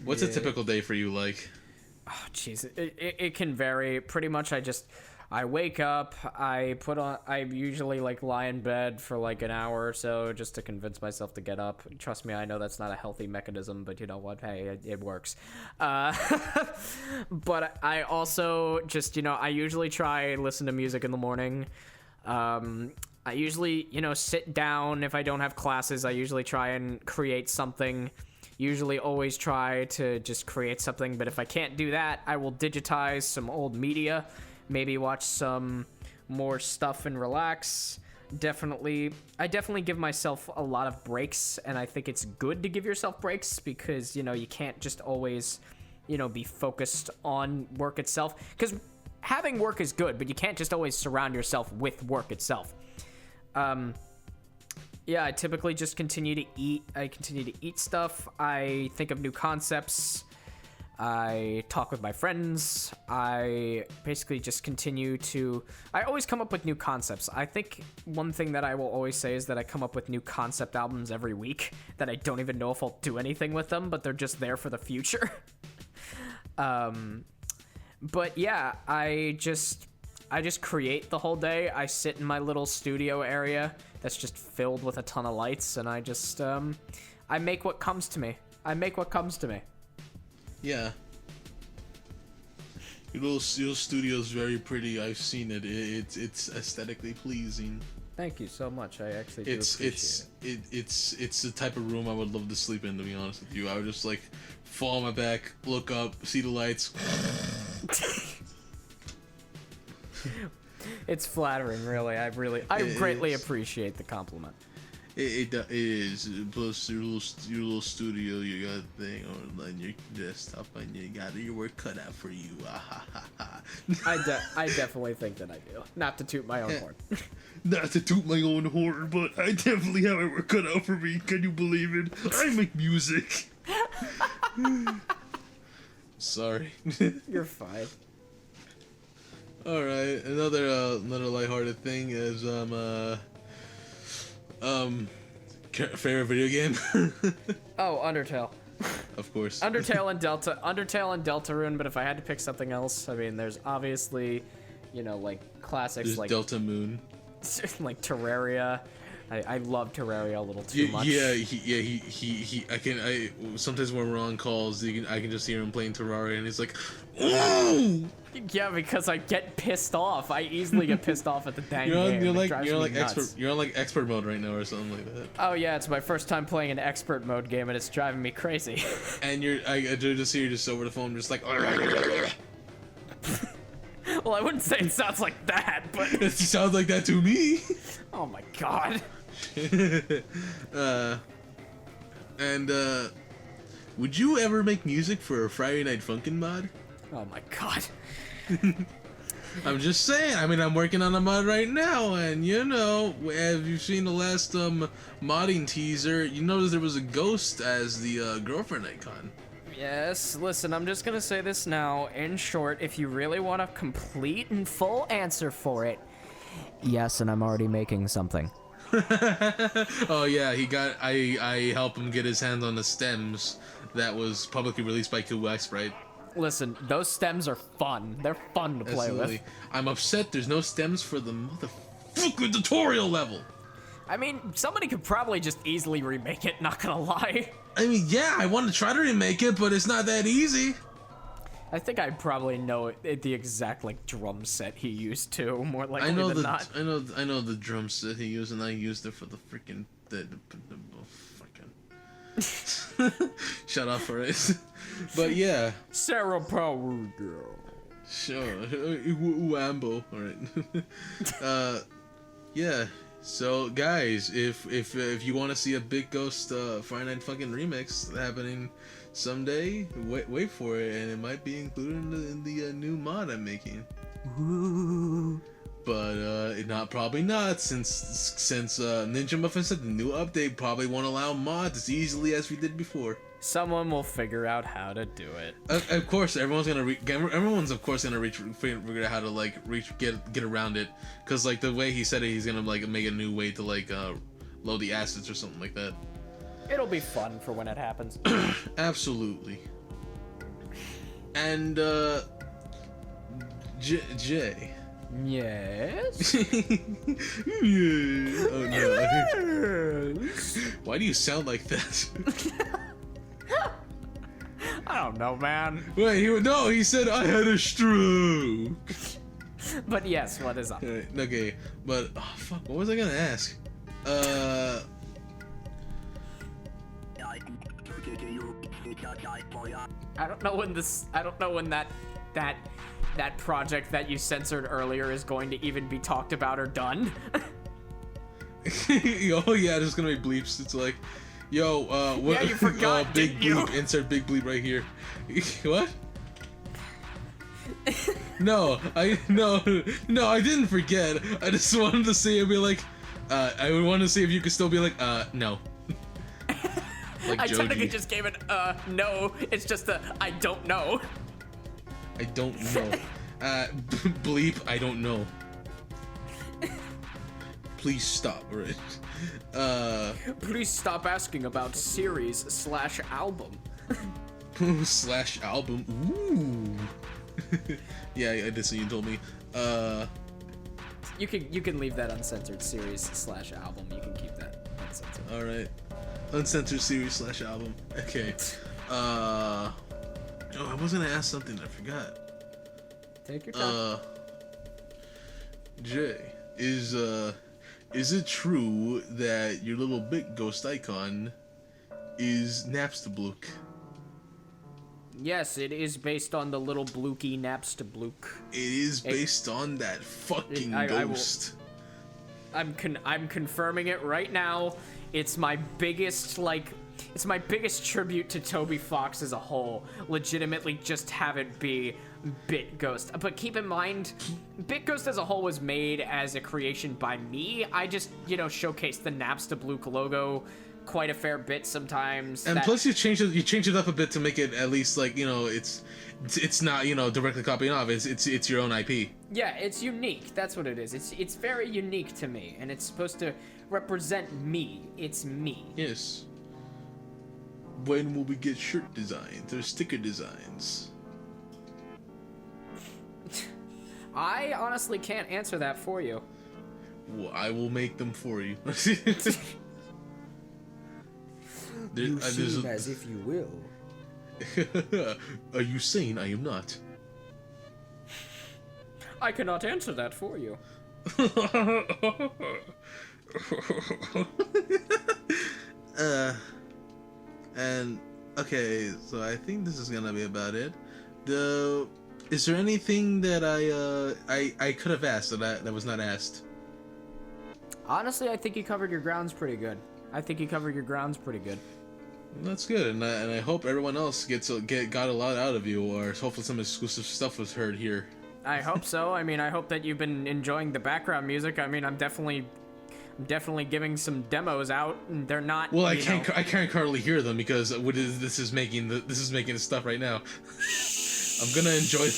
Speaker 1: What's a typical day for you like?
Speaker 2: Oh, jeez, it can vary. Pretty much, I wake up, I usually like lie in bed for like an hour or so just to convince myself to get up. Trust me, I know that's not a healthy mechanism, but you know what? Hey, it works. But I also just, I usually try and listen to music in the morning. I usually, sit down if I don't have classes. I usually try and create something. Usually always try to just create something, but if I can't do that, I will digitize some old media. Maybe watch some more stuff and relax. I definitely give myself a lot of breaks, and I think it's good to give yourself breaks because, you can't just always, be focused on work itself. Because having work is good, but you can't just always surround yourself with work itself. Yeah, I typically just continue to eat. I continue to eat stuff. I think of new concepts. I talk with my friends. I basically just continue to... I always come up with new concepts. I think one thing that I will always say is that I come up with new concept albums every week that I don't even know if I'll do anything with them, but they're just there for the future. But yeah, I just create the whole day. I sit in my little studio area that's just filled with a ton of lights, and I just, I make what comes to me.
Speaker 1: Yeah. Your little studio's very pretty. I've seen it. It's aesthetically pleasing.
Speaker 2: Thank you so much. I actually do appreciate it.
Speaker 1: It's the type of room I would love to sleep in, to be honest with you. I would just like fall on my back, look up, see the lights.
Speaker 2: It's flattering, really. I greatly appreciate the compliment.
Speaker 1: It is. Plus your little studio, you got a thing on your desktop, and you got your work cut out for you.
Speaker 2: I definitely think that I do. Not to toot my own horn.
Speaker 1: Not to toot my own horn, but I definitely have my work cut out for me. Can you believe it? I make music. Sorry.
Speaker 2: You're fine.
Speaker 1: All right, another lighthearted thing is favorite video game.
Speaker 2: Oh, Undertale.
Speaker 1: Of course.
Speaker 2: Undertale and Deltarune, but if I had to pick something else, I mean, there's obviously, like classics
Speaker 1: There's
Speaker 2: like
Speaker 1: Delta-Moon,
Speaker 2: like Terraria. I love Terraria a little too much.
Speaker 1: Yeah, I sometimes when we're on calls, I can just hear him playing Terraria, and he's like, "Ooh!"
Speaker 2: Yeah, because I get pissed off. I easily get pissed off at the dang game.
Speaker 1: You're on expert mode right now or something like that.
Speaker 2: Oh yeah, it's my first time playing an expert mode game, and it's driving me crazy.
Speaker 1: And I just hear you just over the phone, just like.
Speaker 2: Well, I wouldn't say it sounds like that, but
Speaker 1: it sounds like that to me.
Speaker 2: Oh my god.
Speaker 1: Would you ever make music for a Friday Night Funkin' mod?
Speaker 2: Oh my god.
Speaker 1: I'm just saying. I mean, I'm working on a mod right now, and have you seen the last modding teaser? You notice there was a ghost as the girlfriend icon.
Speaker 2: Yes, listen, I'm just gonna say this now. In short, if you really want a complete and full answer for it, yes, and I'm already making something.
Speaker 1: Oh yeah, I helped him get his hands on the stems that was publicly released by Cool Sprite.
Speaker 2: Listen, those stems are fun. They're fun to play with.
Speaker 1: I'm upset there's no stems for the motherfucking tutorial level.
Speaker 2: I mean, somebody could probably just easily remake it, not gonna lie.
Speaker 1: I mean, yeah, I want to try to remake it, but it's not that easy.
Speaker 2: I think I probably know the exact drum set he used too, more likely than not.
Speaker 1: I know the drum set he used, and I used it for the freaking fucking. Shut up for it. But yeah.
Speaker 2: Sarah Power Girl.
Speaker 1: Sure. Wambo. All right. Yeah. So guys, if you want to see a Big Ghost Friday Night fucking remix happening someday, wait for it, and it might be included in the new mod I'm making.
Speaker 3: Ooh.
Speaker 1: Not probably not, since Ninja Muffin said the new update probably won't allow mods as easily as we did before.
Speaker 2: Someone will figure out how to do it.
Speaker 1: Of course, everyone's of course gonna figure out how to get around it, cause like the way he said it, he's gonna like make a new way to load the assets or something like that.
Speaker 2: It'll be fun for when it happens.
Speaker 1: Absolutely. And Jay.
Speaker 2: Yes.
Speaker 1: Yeah. Oh no. Why do you sound like that?
Speaker 2: I don't know, man.
Speaker 1: Wait, he said I had a stroke.
Speaker 2: But yes, what is up?
Speaker 1: Okay, but oh, fuck, what was I gonna ask?
Speaker 2: I don't know when that project that you censored earlier is going to even be talked about or done.
Speaker 1: Oh yeah, there's gonna be bleeps. It's like, yo, what?
Speaker 2: Yeah, you forgot,
Speaker 1: big
Speaker 2: didn't you?
Speaker 1: bleep. Insert big bleep right here. What? No, I didn't forget. I just wanted to see and be like, I would want to see if you could still be like, no. Like
Speaker 2: I
Speaker 1: Joji.
Speaker 2: technically just gave it no. It's just a I don't know.
Speaker 1: I don't know. Bleep, I don't know. Please stop, right?
Speaker 2: Please stop asking about series/album.
Speaker 1: Slash album. Ooh. Yeah, I did. So you told me.
Speaker 2: You can leave that uncensored series/album. You can keep that uncensored.
Speaker 1: All right. Uncensored series / album. Okay. Oh, I was gonna ask something. I forgot.
Speaker 2: Take your time.
Speaker 1: Jay, is it true that your little bit ghost icon is Napstablook?
Speaker 2: Yes, it is based on the little blooky Napstablook.
Speaker 1: It is based on that fucking ghost.
Speaker 2: I'm confirming it right now. It's my biggest tribute to Toby Fox as a whole. Legitimately just have it be Bit Ghost. But keep in mind, Bit Ghost as a whole was made as a creation by me. I just, showcase the Napstablook logo quite a fair bit sometimes.
Speaker 1: And plus you change it up a bit to make it at least it's not, directly copying off. It's your own IP.
Speaker 2: Yeah, it's unique. That's what it is. It's very unique to me, and it's supposed to represent me. It's me.
Speaker 1: Yes. When will we get shirt designs or sticker designs?
Speaker 2: I honestly can't answer that for you.
Speaker 1: Well, I will make them for you.
Speaker 4: You seem as if you will.
Speaker 1: Are you sane? I am not.
Speaker 2: I cannot answer that for you.
Speaker 1: And okay, so I think this is gonna be about it. Is there anything that I could have asked that was not asked?
Speaker 2: Honestly, I think you covered your grounds pretty good.
Speaker 1: That's good, and I hope everyone else got a lot out of you, or hopefully some exclusive stuff was heard here.
Speaker 2: I hope so. I mean, I hope that you've been enjoying the background music. I mean, I'm definitely giving some demos out, and they're not.
Speaker 1: Well, I can't currently hear them because this is making the stuff right now. I'm gonna enjoy.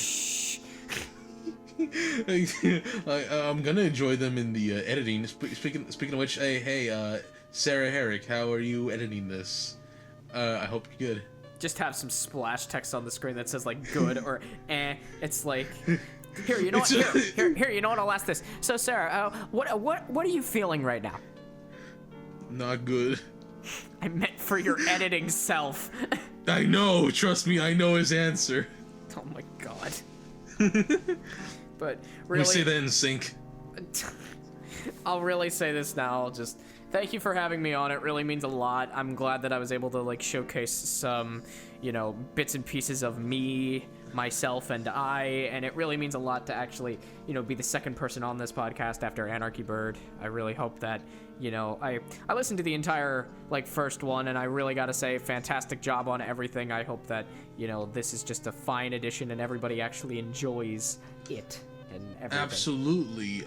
Speaker 1: I'm gonna enjoy them in the editing. Speaking of which, hey, Sarah Herrick, how are you editing this? I hope you're good.
Speaker 2: Just have some splash text on the screen that says like good or eh. It's like, here, you know what? Here, you know what? I'll ask this. So, Sarah, what are you feeling right now?
Speaker 1: Not good.
Speaker 2: I meant for your editing self.
Speaker 1: I know. Trust me, I know his answer.
Speaker 2: Oh my god. But really,
Speaker 1: We say that in sync.
Speaker 2: I'll really say this now. I'll just thank you for having me on. It really means a lot. I'm glad that I was able to like showcase some, bits and pieces of me, myself, and and it really means a lot to actually, be the second person on this podcast after Anarchy Bird. I really hope that, I listened to the entire first one, and I really got to say, fantastic job on everything. I hope that, this is just a fine addition and everybody actually enjoys it. and everything.
Speaker 1: Absolutely.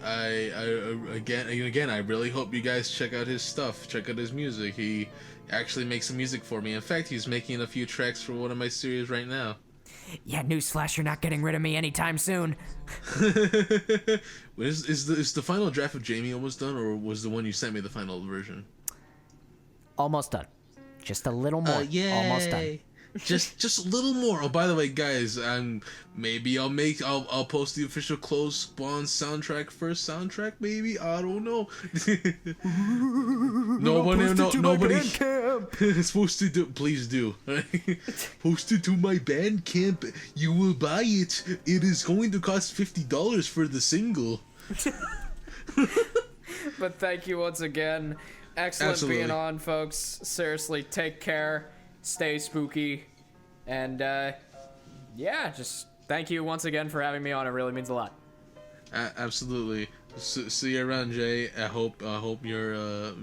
Speaker 1: Again, I really hope you guys check out his stuff. Check out his music. He actually makes some music for me. In fact, he's making a few tracks for one of my series right now.
Speaker 3: Yeah, newsflash, you're not getting rid of me anytime soon.
Speaker 1: Is the final draft of Jamie almost done, or was the one you sent me the final version?
Speaker 3: Almost done. Just a little more. Almost done.
Speaker 1: just a little more. Oh, by the way, guys, maybe I'll post the official Close Spawn soundtrack first soundtrack. Maybe, I don't know. Nobody is supposed to do. Please do. Post it to my Bandcamp. You will buy it. It is going to cost $50 for the single.
Speaker 2: But thank you once again. Excellent
Speaker 1: Absolutely.
Speaker 2: being on, folks. Seriously, take care. Stay spooky. And, yeah, just thank you once again for having me on. It really means a lot.
Speaker 1: Absolutely. See you around, Jay. I hope you're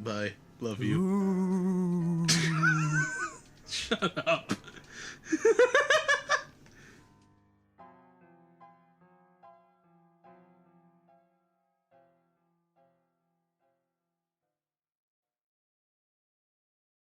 Speaker 1: bye. Love you. Shut up.